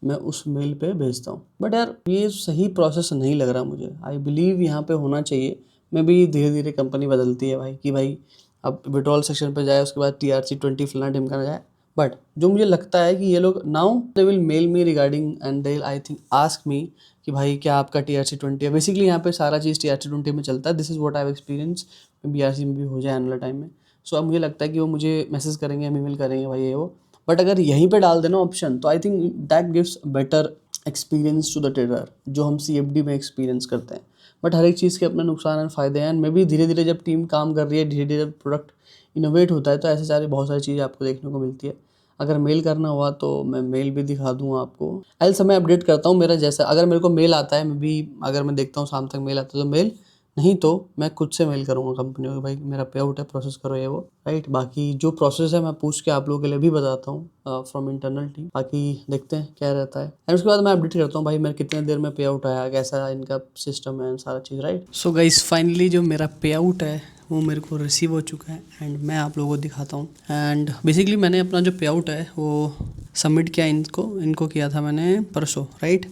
मैं उस मेल पे भेजता हूँ। बट यार ये सही प्रोसेस नहीं लग रहा मुझे। आई बिलीव यहाँ पे होना चाहिए। मैं भी धीरे धीरे कंपनी बदलती है भाई कि भाई अब विड्रॉल सेक्शन पे जाए, उसके बाद TRC 20 फलाना ढिमकाना जाए। बट जो मुझे लगता है कि ये लोग now they will mail me regarding and they I think ask me कि भाई क्या आपका TRC 20 है। बेसिकली यहाँ पे सारा चीज़ TRC 20 में चलता है। This is what I have experience. BRC में भी हो जाए आने वाले टाइम में। सो अब मुझे लगता है कि वो मुझे मैसेज करेंगे, ईमेल करेंगे भाई ये वो। बट अगर यहीं पे डाल देना ऑप्शन, तो I think that gives better experience to the trader जो हम CFD में एक्सपीरियंस करते हैं। बट हर एक चीज़ के अपने नुकसान एंड फ़ायदे हैं। मे भी धीरे धीरे जब टीम काम कर रही है, धीरे धीरे जब प्रोडक्ट इनोवेट होता है, तो ऐसे सारे बहुत सारी चीज़ें आपको देखने को मिलती है। अगर मेल करना हुआ तो मैं मेल भी दिखा दूंगा आपको। एल समय अपडेट करता हूँ मेरा जैसा, अगर मेरे को मेल आता है, मैं भी अगर मैं देखता हूँ शाम तक मेल आता है तो मेल, नहीं तो मैं खुद से मेल करूँगा कंपनी को, भाई मेरा पे आउट है, प्रोसेस करो ये वो, राइट। बाकी जो प्रोसेस है मैं पूछ के आप लोगों के लिए भी बताता हूँ फ्रॉम इंटरनल टीम। बाकी देखते हैं क्या रहता है एंड उसके बाद मैं अपडेट करता हूँ भाई मेरे कितने देर में पे आउट आया, कैसा इनका सिस्टम है, सारा चीज़, राइट। सो गाइस फाइनली जो मेरा पे आउट है वो मेरे को रिसीव हो चुका है एंड मैं आप लोगों को दिखाता हूँ। एंड बेसिकली मैंने अपना जो पे आउट है वो सबमिट किया इनको किया था मैंने परसों, राइट,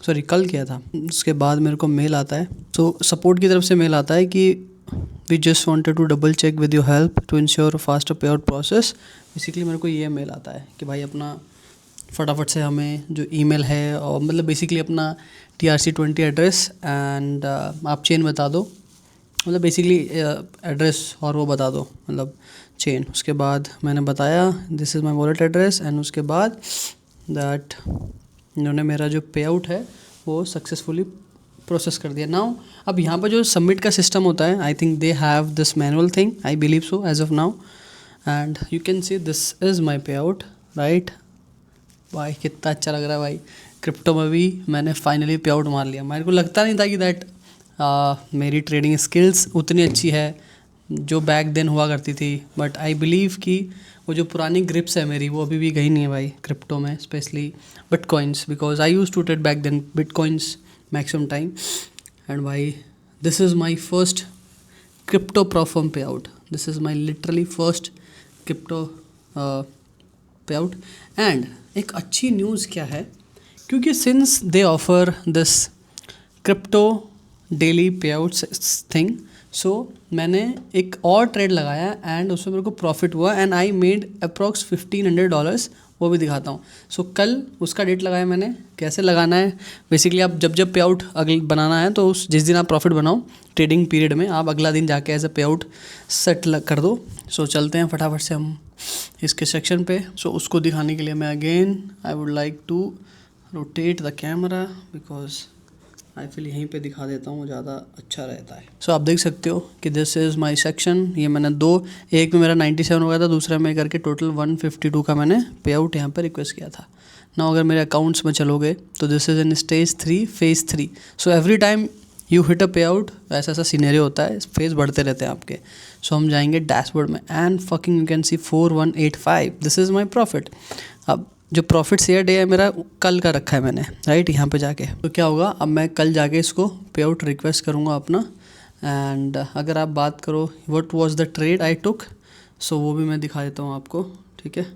सॉरी कल किया था। उसके बाद मेरे को मेल आता है, तो सपोर्ट की तरफ से मेल आता है कि we just wanted to double check with your help to ensure fast payout process. Basically मेरे को ये मेल आता है कि भाई अपना फटाफट से हमें जो ईमेल है और मतलब बेसिकली अपना TRC 20 एड्रेस एंड आप चेन बता दो, मतलब बेसिकली एड्रेस और वो बता दो, मतलब चेन। उसके बाद मैंने बताया this is my wallet address and उसके बाद दैट इन्होंने मेरा जो पे आउट है वो सक्सेसफुली प्रोसेस कर दिया। नाउ अब यहाँ पर जो सबमिट का सिस्टम होता है, I think they have this manual thing, I believe so as of now. And you can see this is my payout, right. भाई कितना अच्छा लग रहा है भाई, क्रिप्टो में भी मैंने फाइनली पे आउट मार लिया। मेरे को लगता नहीं था कि दैट मेरी ट्रेडिंग स्किल्स उतनी अच्छी है जो बैक देन हुआ करती थी। बट आई बिलीव कि वो जो पुरानी ग्रिप्स है मेरी वो अभी भी गई नहीं है भाई क्रिप्टो में, especially bitcoins, because I use to trade back then bitcoins maximum time. And भाई this is my first crypto perform payout, this is my literally first crypto payout. And एक अच्छी news क्या है, क्योंकि since they offer this crypto daily पे outs thing, so मैंने एक और ट्रेड लगाया एंड उसमें मेरे को प्रॉफिट हुआ एंड आई मेड अप्रॉक्स $1500, वो भी दिखाता हूँ। सो कल उसका डेट लगाया मैंने। कैसे लगाना है, बेसिकली आप जब पे आउट अगले बनाना है तो उस जिस दिन आप प्रॉफिट बनाओ ट्रेडिंग पीरियड में, आप अगला दिन जाके as a pay out set कर दो। सो चलते हैं फटाफट से हम इसके सेक्शन पे। सो उसको दिखाने के लिए मैं again I would like to rotate the camera because I feel यहीं पे दिखा देता हूँ, ज़्यादा अच्छा रहता है। सो आप देख सकते हो कि दिस इज़ माई सेक्शन। ये मैंने एक में मेरा 97 हो गया था, दूसरा में करके टोटल 152 का मैंने पे आउट यहाँ पर रिक्वेस्ट किया था। ना अगर मेरे अकाउंट्स में चलोगे तो this is in stage 3 phase 3। So every time you hit a pay out ऐसा ऐसा सीनेरियो होता है, फेज़ बढ़ते रहते हैं आपके। सो हम जाएंगे डैशबोर्ड में and fucking you can C 4185, this is my profit. अब जो प्रॉफिट शेयर डे है मेरा कल का रखा है मैंने, राइट, यहाँ पे जाके। तो क्या होगा, अब मैं कल जाके इसको पे आउट रिक्वेस्ट करूँगा अपना। एंड अगर आप बात करो what was the trade I took, so वो भी मैं दिखा देता हूँ आपको, ठीक है।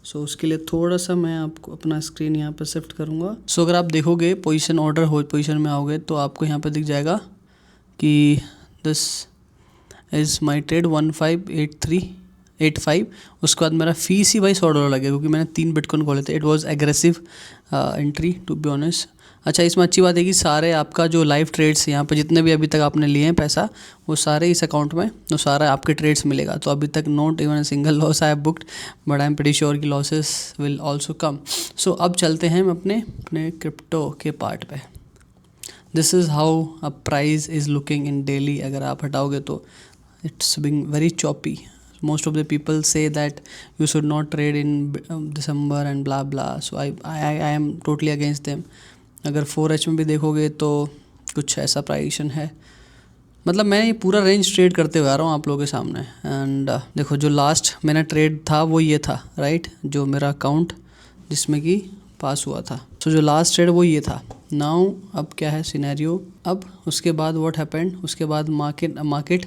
सो उसके लिए थोड़ा सा मैं आपको अपना स्क्रीन यहाँ पर शिफ्ट करूँगा। सो अगर आप देखोगे पोजीशन ऑर्डर हो पोजीशन में आओगे तो आपको यहाँ पर दिख जाएगा कि दिस इज़ माई ट्रेड 1583.85। उसके बाद मेरा फीस ही भाई $100 लगे क्योंकि मैंने 3 बिटकॉइन खोले थे। It was aggressive entry to be honest. अच्छा, इसमें अच्छी बात है कि सारे आपका जो लाइव ट्रेड्स यहाँ पे जितने भी अभी तक आपने लिए हैं पैसा, वो सारे इस अकाउंट में, तो सारा आपके ट्रेड्स मिलेगा। तो अभी तक not even single loss I have booked, but I am pretty sure कि लॉसेस विल ऑल्सो कम। सो अब चलते हैं हम अपने क्रिप्टो के पार्ट पे। This is how a price is looking in daily. अगर आप हटाओगे तो it's being very choppy. Most of the people say that you should not trade in December and blah blah. So I am totally against them. अगर 4H में भी देखोगे तो कुछ ऐसा प्राइसन है, मतलब मैं ये पूरा रेंज ट्रेड करते हुए आ रहा हूँ आप लोगों के सामने। एंड देखो जो लास्ट मेरा ट्रेड था वो ये था, राइट, जो मेरा अकाउंट जिसमें कि पास हुआ था। सो जो लास्ट ट्रेड वो ये था। नाउ अब क्या है सिनेरियो, अब उसके बाद व्हाट हैपेंड, उसके बाद मार्केट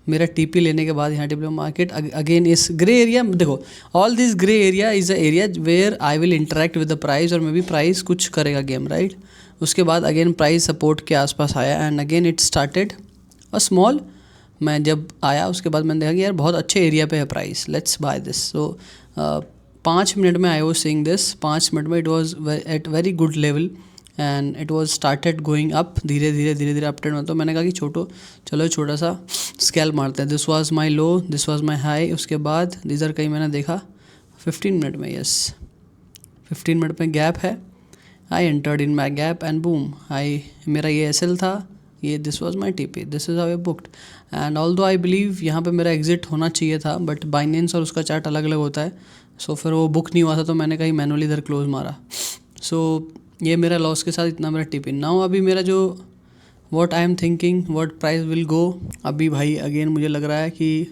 मेरा टीपी लेने के बाद यहाँ टीपी मार्केट अगेन इस ग्रे एरिया, देखो all this grey area is a area where I will interact with the price और मे बी प्राइस कुछ करेगा गेम, राइट। उसके बाद अगेन प्राइस सपोर्ट के आसपास आया and again it started a small. मैं जब आया उसके बाद मैंने देखा कि यार बहुत अच्छे एरिया पे है price, let's buy this. So 5 minute में I was seeing this, 5 minute में it was at very good level and it was started going up, धीरे धीरे अप ट्रेंड में। तो मैंने कहा कि चलो छोटा सा स्कैल्प मारते हैं। This was my low, this was my high. उसके बाद इधर कहीं मैंने देखा 15 मिनट में, यस 15 मिनट में गैप है। I entered in my gap and boom, मेरा ये एसएल था, ये this was my TP, this is how I booked. And although I believe यहाँ पे मेरा एग्जिट होना चाहिए था, बट बाइनेंस और उसका चार्ट अलग अलग होता है, सो फिर वो बुक नहीं हुआ था, तो मैंने कहीं मैनुअली इधर क्लोज मारा। सो ये मेरा लॉस के साथ इतना मेरा टिप इन। नाउ अभी मेरा जो what I am thinking what price will go, अभी भाई अगेन मुझे लग रहा है कि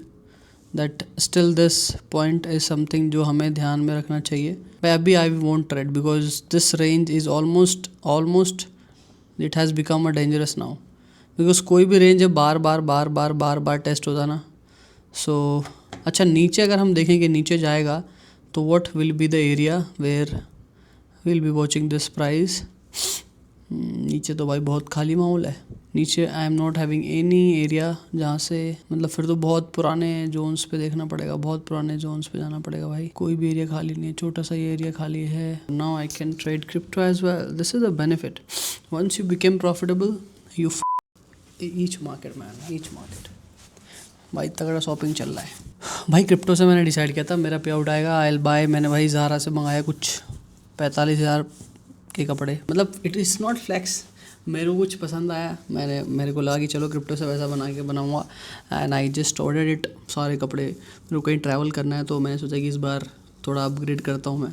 that still this point is something जो हमें ध्यान में रखना चाहिए। भाई अभी I won't trade because this range is almost it has become a dangerous now, because कोई भी रेंज है बार बार टेस्ट होता ना। सो अच्छा, नीचे अगर हम देखें कि नीचे जाएगा तो what will be the area where will be watching this price. नीचे तो भाई बहुत खाली माहौल है, नीचे I am not having any area जहाँ से, मतलब फिर तो बहुत पुराने जोन्स पे देखना पड़ेगा, बहुत पुराने जोन्स पे जाना पड़ेगा भाई। कोई भी एरिया खाली नहीं है, छोटा सा ये एरिया खाली है। Now I can trade crypto as well, this is a benefit once you became profitable you each market man, each market. भाई तगड़ा शॉपिंग चल रहा है भाई। क्रिप्टो से मैंने डिसाइड किया था मेरा पे आउट आएगा, आई विल बाय। मैंने भाई ज़ारा से मंगाया कुछ 45,000 के कपड़े, मतलब इट इज़ नॉट फ्लैक्स, मेरे को कुछ पसंद आया, मेरे को लगा कि चलो क्रिप्टो से वैसा बनाऊंगा and I just ordered it. सारे कपड़े, मेरे को कहीं ट्रैवल करना है तो मैंने सोचा कि इस बार थोड़ा अपग्रेड करता हूँ मैं,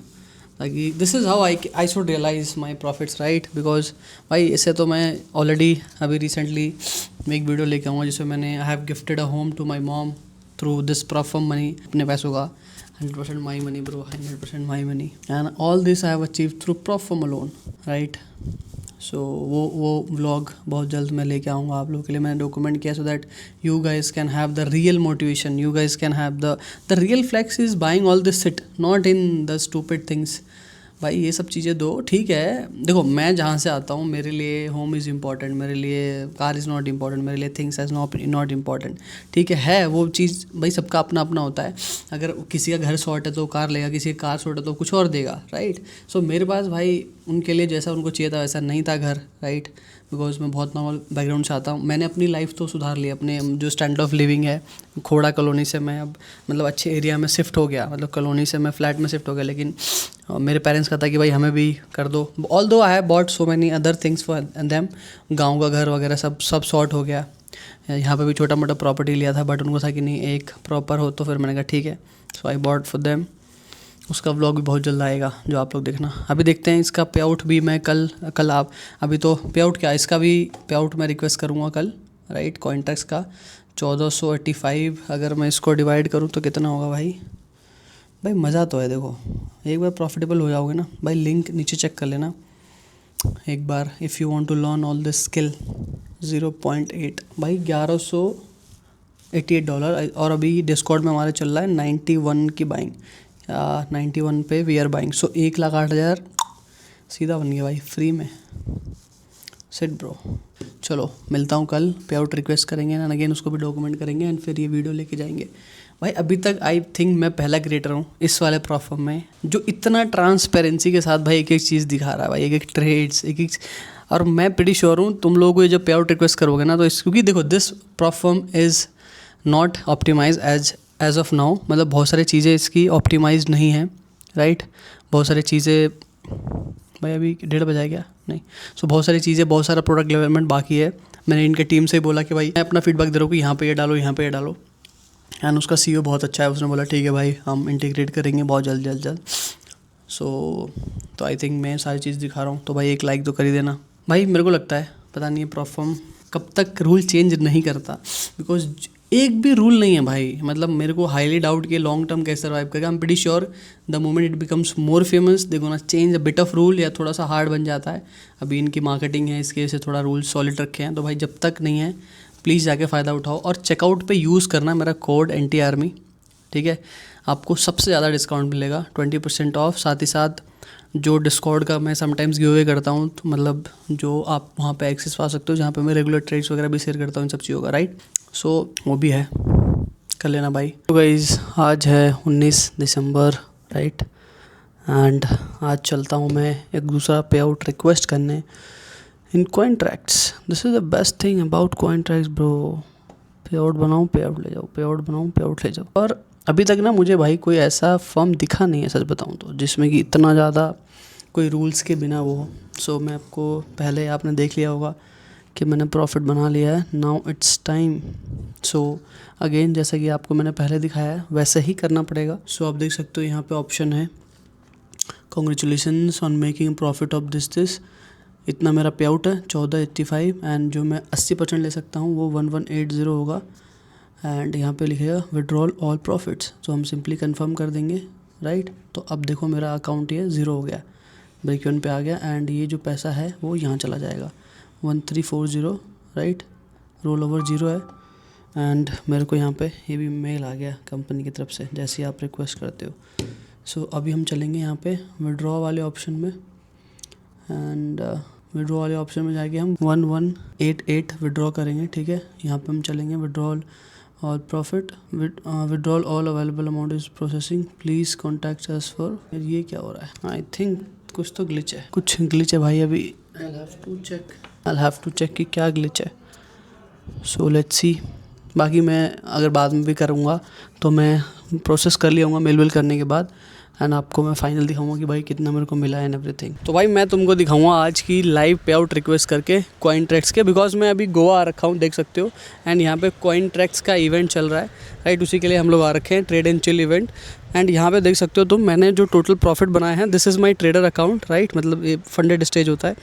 ताकि this is how I should realise my profits, right. Because भाई इससे तो मैं ऑलरेडी अभी रिसेंटली मैं एक वीडियो लेके आऊँगा जिसमें मैंने I have gifted a home to my mom through this profit money, अपने पैसों का 100% my money bro, 100% my money and all this I have achieved through Profam alone, right? So वो vlog बहुत जल्द मैं लेके आऊँगा आप लोगों के लिए। मैंने डॉक्यूमेंट किया so that you guys can have the real motivation, you guys can have the real flex is buying all this shit, not in the stupid things। भाई ये सब चीज़ें दो, ठीक है। देखो मैं जहाँ से आता हूँ मेरे लिए होम इज़ इम्पॉर्टेंट, मेरे लिए कार इज़ नॉट इम्पॉर्टेंट, मेरे लिए थिंग्स एज नॉट इम्पॉर्टेंट, ठीक है वो चीज़ भाई सबका अपना अपना होता है। अगर किसी का घर शॉर्ट है तो कार लेगा, किसी का कार शॉर्ट है तो कुछ और देगा, राइट। सो मेरे पास भाई उनके लिए जैसा उनको चाहिए था वैसा नहीं था घर, राइट। बिकॉज मैं बहुत नॉर्मल बैकग्राउंड से आता हूँ। मैंने अपनी लाइफ तो सुधार ली, अपने जो स्टैंडर्ड ऑफ लिविंग है, खोड़ा कॉलोनी से मैं अब मतलब अच्छे एरिया में शिफ्ट हो गया, मतलब कॉलोनी से मैं फ्लैट में शिफ्ट हो गया। लेकिन मेरे पेरेंट्स का था कि भाई हमें भी कर दो, ऑल दो I have bought so many other things for them. गाँव का घर वगैरह सब शॉर्ट हो गया। यहाँ पे भी छोटा मोटा प्रॉपर्टी लिया था, बट उनको था कि नहीं एक प्रॉपर हो, तो फिर मैंने कहा ठीक है, सो आई बॉट फॉर देम। उसका व्लॉग भी बहुत जल्द आएगा जो आप लोग देखना। अभी देखते हैं इसका पे आउट भी मैं कल आप अभी तो पे आउट क्या, इसका भी पे आउट मैं रिक्वेस्ट करूँगा कल, राइट। कॉइनटेक्स का 1485 अगर मैं इसको डिवाइड करूँ तो कितना होगा भाई मज़ा तो है। देखो एक बार प्रॉफिटेबल हो जाओगे ना भाई, लिंक नीचे चेक कर लेना एक बार, if you want to learn all this skill. 0.8 भाई $1188 और अभी डिस्कॉर्ड में हमारे चल रहा है 91 की बाइंग, 91 पे वी आर बाइंग। सो 1,08,000 सीधा बन गया भाई फ्री में। सिट ब्रो, चलो मिलता हूँ कल, पे आउट रिक्वेस्ट करेंगे एंड अगेन उसको भी डॉक्यूमेंट करेंगे एंड फिर ये वीडियो लेके जाएंगे। भाई अभी तक आई थिंक मैं पहला क्रिएटर हूँ इस वाले प्रॉफम में जो इतना ट्रांसपेरेंसी के साथ भाई एक एक चीज़ दिखा रहा है भाई, एक ट्रेड्स एक और मैं प्रीटी श्योर हूँ तुम लोगों को ये जब पे आउट रिक्वेस्ट करोगे ना तो क्योंकि देखो this platform is not optimise as of now, मतलब बहुत सारी चीज़ें इसकी ऑप्टिमाइज नहीं है, राइट। बहुत सारी चीज़ें भाई अभी 1:30 बजा गया नहीं, सो बहुत सारी चीज़ें, बहुत सारा प्रोडक्ट डेवलपमेंट बाकी है। मैंने इनके टीम से बोला कि भाई मैं अपना फीडबैक दे रहा हूँ कि यहाँ पे ये डालो, यहाँ पे ये डालो, एंड उसका CEO बहुत अच्छा है, उसने बोला ठीक है भाई हम इंटीग्रेट करेंगे बहुत जल्द। सो तो आई थिंक मैं सारी चीज़ दिखा रहा हूँ, तो भाई एक लाइक तो कर ही देना भाई। मेरे को लगता है पता नहीं ये प्रॉफम कब तक रूल चेंज नहीं करता, बिकॉज एक भी रूल नहीं है भाई, मतलब मेरे को हाईली डाउट कि लॉन्ग टर्म कैसे सर्वाइव करेगा। I am pretty sure the moment it becomes more famous they gonna change a bit of rule, या थोड़ा सा हार्ड बन जाता है। अभी इनकी मार्केटिंग है इसके से थोड़ा रूल सॉलिड रखे हैं, तो भाई जब तक नहीं है प्लीज़ जाके फ़ायदा उठाओ और चेकआउट पे यूज़ करना मेरा कोड NTARMY, ठीक है। आपको सबसे ज़्यादा डिस्काउंट मिलेगा, 20% ऑफ। साथ ही साथ जो डिस्कॉर्ड का मैं समटाइम्स गिव अवे करता हूँ, तो मतलब जो आप वहाँ पे एक्सेस पा सकते हो, जहाँ पे मैं रेगुलर ट्रेड्स वगैरह भी शेयर करता हूँ इन सब चीज़ों का, राइट। सो वो भी है, कर लेना भाई। तो गाइज़ आज है 19 दिसंबर, राइट, एंड आज चलता हूँ मैं एक दूसरा पे आउट रिक्वेस्ट करने इन Cointrex। This is the best thing about Cointrex bro. पे आउट बनाऊँ, पे आउट ले जाओ, पे आउट बनाऊँ, पे आउट ले जाओ। और अभी तक ना मुझे भाई कोई ऐसा फर्म दिखा नहीं है, सच बताऊँ तो, जिसमें कि इतना ज़्यादा कोई रूल्स के बिना वो हो। सो मैं आपको पहले आपने देख लिया होगा कि मैंने प्रॉफिट बना लिया है, now it's time. So again जैसा कि आपको मैंने पहले दिखाया है वैसे ही करना पड़ेगा। सो आप देख सकते हो यहाँ पे ऑप्शन है, congratulations on making profit of this. इतना मेरा पे आउट है 1485, एंड जो मैं 80% ले सकता हूँ वो 1180 होगा। एंड यहाँ पे लिखेगा विड्रॉल ऑल प्रॉफिट्स, तो हम सिंपली कंफर्म कर देंगे, राइट। तो अब देखो मेरा अकाउंट ये 0 हो गया, ब्रेक इवन पे आ गया, एंड ये जो पैसा है वो यहाँ चला जाएगा 1340, राइट। रोल ओवर 0 है, एंड मेरे को यहाँ पे ये भी मेल आ गया कंपनी की तरफ से, जैसे ही आप रिक्वेस्ट करते हो। सो अभी हम चलेंगे यहाँ पे विड्रॉ वाले ऑप्शन में, एंड विड्रॉ वाले ऑप्शन में जाके हम 1188 विड्रॉ करेंगे, ठीक है। यहाँ पे हम चलेंगे withdrawal all profit, withdrawal all available amount is processing, please contact us for. ये क्या हो रहा है? आई थिंक कुछ तो ग्लिच है, कुछ ग्लिच है भाई। अभी आई हैव टू चेक कि क्या ग्लिच है। सो लेट्स सी। बाकी मैं अगर बाद में भी करूँगा तो मैं प्रोसेस कर लिया मेल करने के बाद, एंड आपको मैं फाइनल दिखाऊंगा कि भाई कितना मेरे को मिला है एंड एवरीथिंग। तो भाई मैं तुमको दिखाऊंगा आज की लाइव पे आउट रिक्वेस्ट करके Cointrex के, बिकॉज मैं अभी गोवा आ रखा हूँ, देख सकते हो, एंड यहाँ पे Cointrex का इवेंट चल रहा है, राइट। उसी के लिए हम लोग आ रखे हैं, trade and chill event. And यहाँ पे देख सकते हो तुम, मैंने जो टोटल प्रॉफिट बनाया है, this is my trader account, right, मतलब ये फंडेड स्टेज होता है।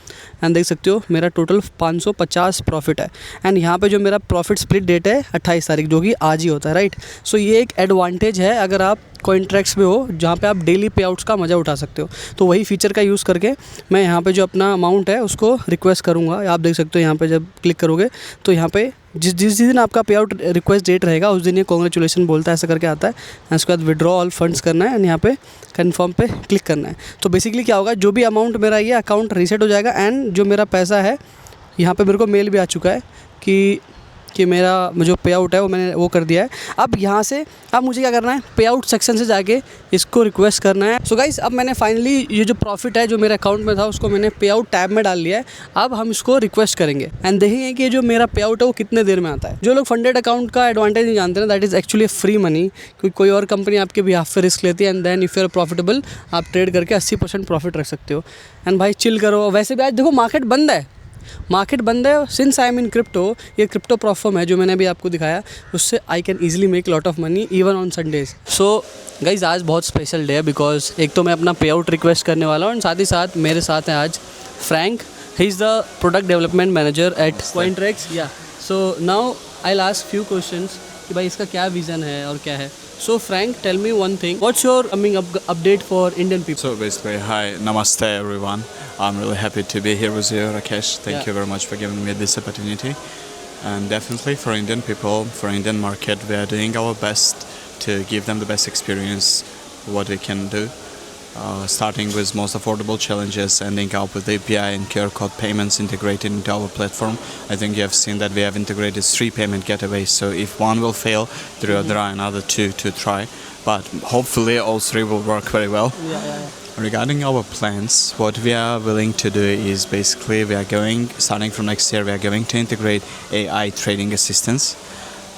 एंड देख सकते हो मेरा टोटल 550 प्रॉफिट है, एंड यहाँ पे जो मेरा प्रॉफिट स्प्लिट डेट है 28 तारीख, जो कि आज ही होता है, राइट। सो ये एक एडवांटेज है अगर आप Cointrex में हो, जहाँ पे आप डेली पे आउट्स का मज़ा उठा सकते हो। तो वही फीचर का यूज़ करके मैं यहाँ पे जो अपना अमाउंट है उसको रिक्वेस्ट करूँगा। आप देख सकते हो यहाँ पे जब क्लिक करोगे तो यहाँ पे जिस दिन आपका पे आउट रिक्वेस्ट डेट रहेगा उस दिन ये कॉन्ग्रेचुलेसन बोलता है, ऐसा करके आता है। उसके बाद विड्रॉ ऑल फंड्स करना है, एंड यहाँ पे कन्फर्म पे क्लिक करना है। तो बेसिकली क्या होगा, जो भी अमाउंट मेरा ये अकाउंट रीसेट हो जाएगा, एंड जो मेरा पैसा है यहाँ पे मेरे को मेल भी आ चुका है कि मेरा जो पे आउट है वो मैंने वो कर दिया है। अब यहाँ से अब मुझे क्या करना है, पे आउट सेक्शन से जाके इसको रिक्वेस्ट करना है। सो गाइस अब मैंने फाइनली ये जो प्रॉफिट है जो मेरे अकाउंट में था उसको मैंने पे आउट टैब में डाल लिया है। अब हम इसको रिक्वेस्ट करेंगे एंड देखेंगे कि जो मेरा पे आउट है वो कितने देर में आता है। जो लोग फंडेड अकाउंट का एडवांटेज नहीं जानते ना, that is actually free money, क्योंकि कोई और कंपनी आपके बिहाफ पे रिस्क लेती है, and then if you are profitable आप ट्रेड करके 80% प्रॉफिट रख सकते हो। एंड भाई चिल करो। वैसे भी आज देखो मार्केट बंद है, since I am in crypto. ये क्रिप्टो प्लेटफॉर्म है जो मैंने अभी आपको दिखाया, उससे I can easily make lot of money even on Sundays. So guys आज बहुत स्पेशल डे है, बिकॉज एक तो मैं अपना पे आउट रिक्वेस्ट करने वाला हूँ, एंड साथ ही साथ मेरे साथ है आज Frank, he is the product development manager eight Cointrex। या so now I will ask few questions कि भाई इसका क्या विज़न है और क्या है। So Frank, tell me one thing. What's your coming update for Indian people? So basically, hi, namaste everyone. I'm really happy to be here with you, Rakesh. Thank you very much for giving me this opportunity. And definitely for Indian people, for Indian market, we are doing our best to give them the best experience, what we can do. Starting with most affordable challenges, ending up with API and QR code payments integrated into our platform. I think you have seen that we have integrated 3 payment gateways, so if one will fail, there are another 2 to try, but hopefully all 3 will work very well. Regarding our plans, what we are willing to do is basically starting from next year, we are going to integrate AI trading assistance.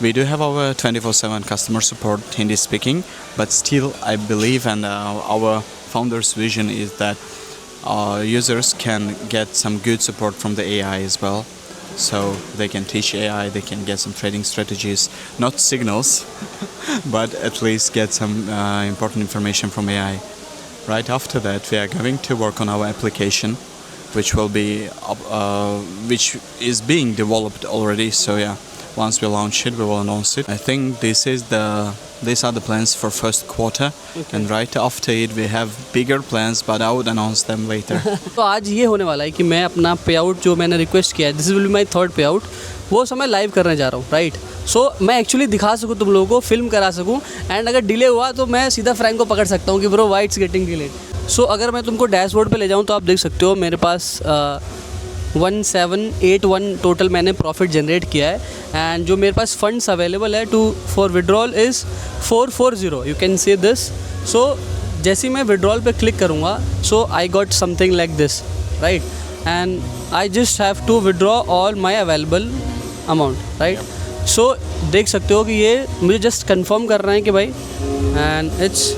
We do have our 24/7 customer support, Hindi speaking, but still I believe, and our founder's vision is that users can get some good support from the AI as well. So they can teach AI, they can get some trading strategies, not signals, but at least get some important information from AI. Right after that, we are going to work on our application, which which is being developed already. So yeah. Once we launch it, we will announce it. I think these are the plans for first quarter. Okay. And right after it, we have bigger plans, but I would announce them later. तो आज ये होने वाला है कि मैं अपना पे आउट जो मैंने रिक्वेस्ट किया है, this will be my 3rd पे आउट, वो समय लाइव करने जा रहा हूँ, राइट। सो मैं एक्चुअली दिखा सकूँ तुम लोगों को, फिल्म करा सकूँ, एंड अगर डिले हुआ तो मैं सीधा फ्रैंक को पकड़ सकता हूँ कि bro why it's getting delayed. So अगर मैं तुमको डैशबोर्ड पे ले जाऊँ तो आप देख सकते हो मेरे पास 1781 टोटल मैंने प्रॉफिट जनरेट किया है, एंड जो मेरे पास फंड्स अवेलेबल है for withdrawal is 440, you can see this. So जैसे ही मैं विड्रॉल पे क्लिक करूँगा, so I got something like this, right, and I just have to withdraw all my available amount, right. So देख सकते हो कि ये मुझे जस्ट कंफर्म कर रहे हैं कि भाई, and it's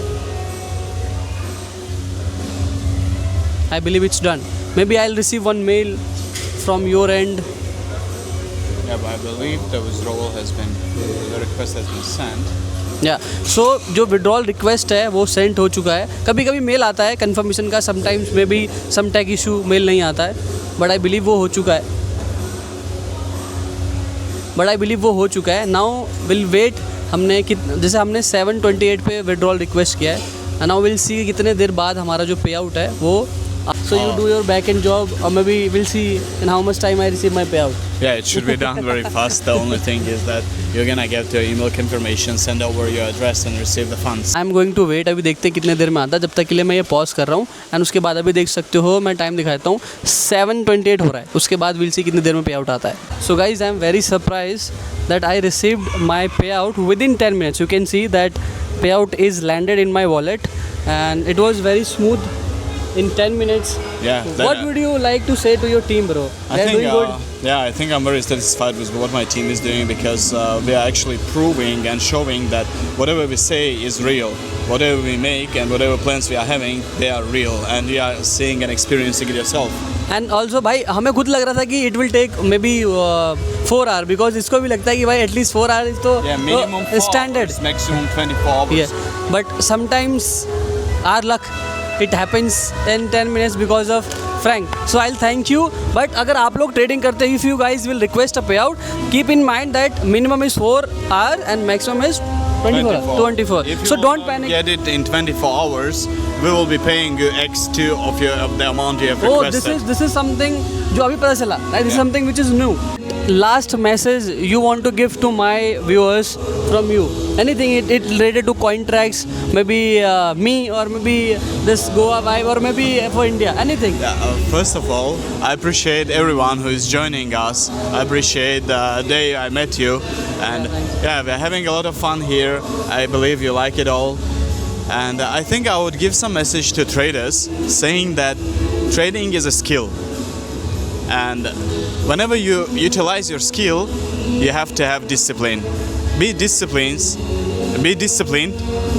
I believe it's done. Maybe I will receive one mail from your end. Yeah, but I believe the withdrawal has been, the request has been sent. सो जो withdrawal request है वो send हो चुका है। कभी कभी mail आता है कन्फर्मेशन का, समटाइम्स में भी सम टैग इशू मेल नहीं आता है, बट आई बिलीव वो हो चुका है। नाउ विल वेट, हमने जैसे हमने 728 पे विड्रॉल रिक्वेस्ट किया है, नाउ विल सी कितने देर बाद हमारा जो पे आउट है वो। So you do your back-end job, or maybe we'll see in how much time I receive my payout. Yeah, it should be done very fast. The only thing is that you're gonna get your email confirmation, send over your address and receive the funds. I'm going to wait. अभी देखते हैं कितने देर में आता है, जब तक के लिए मैं ये पॉज कर रहा हूँ, एंड उसके बाद अभी देख सकते हो मैं टाइम दिखाता हूँ 7:28 हो रहा है, उसके बाद we'll see कितनी देर में पे आउट आता है। So guys, I am very surprised that I received my payout within 10 minutes. You can see that payout is landed in my wallet, and it was very smooth. In 10 minutes. Yeah. What would you like to say to your team, bro? I think I'm very satisfied with what my team is doing, because we are actually proving and showing that whatever we say is real. Whatever we make and whatever plans we are having, they are real, and you are seeing and experiencing it yourself. And also भाई हमें खुद लग रहा था कि it will take maybe 4 hour, because इसको भी लगता है कि भाई एटलीस्ट 4 आवर तो standard, maximum 24 hours. But sometimes our luck it happens in 10 minutes because of Frank. So I'll thank you. But अगर आप लोग ट्रेडिंग करते हैं, if you guys will request a payout, keep in mind that minimum is 4 hours and maximum is 24. If you So don't panic. Get it in 24 hours, we will be paying you X2 of the amount you have requested. This is something जो अभी पता चला, right? This is something which is new. Last message you want to give to my viewers from you? Anything it related to Cointrax, maybe me, or maybe this Goa vibe, or maybe for India, anything? First of all, I appreciate everyone who is joining us. I appreciate the day I met you, and yeah, we're having a lot of fun here. I believe you like it all, and I think I would give some message to traders, saying that trading is a skill, and whenever you utilize your skill, you have to have discipline. Be disciplined,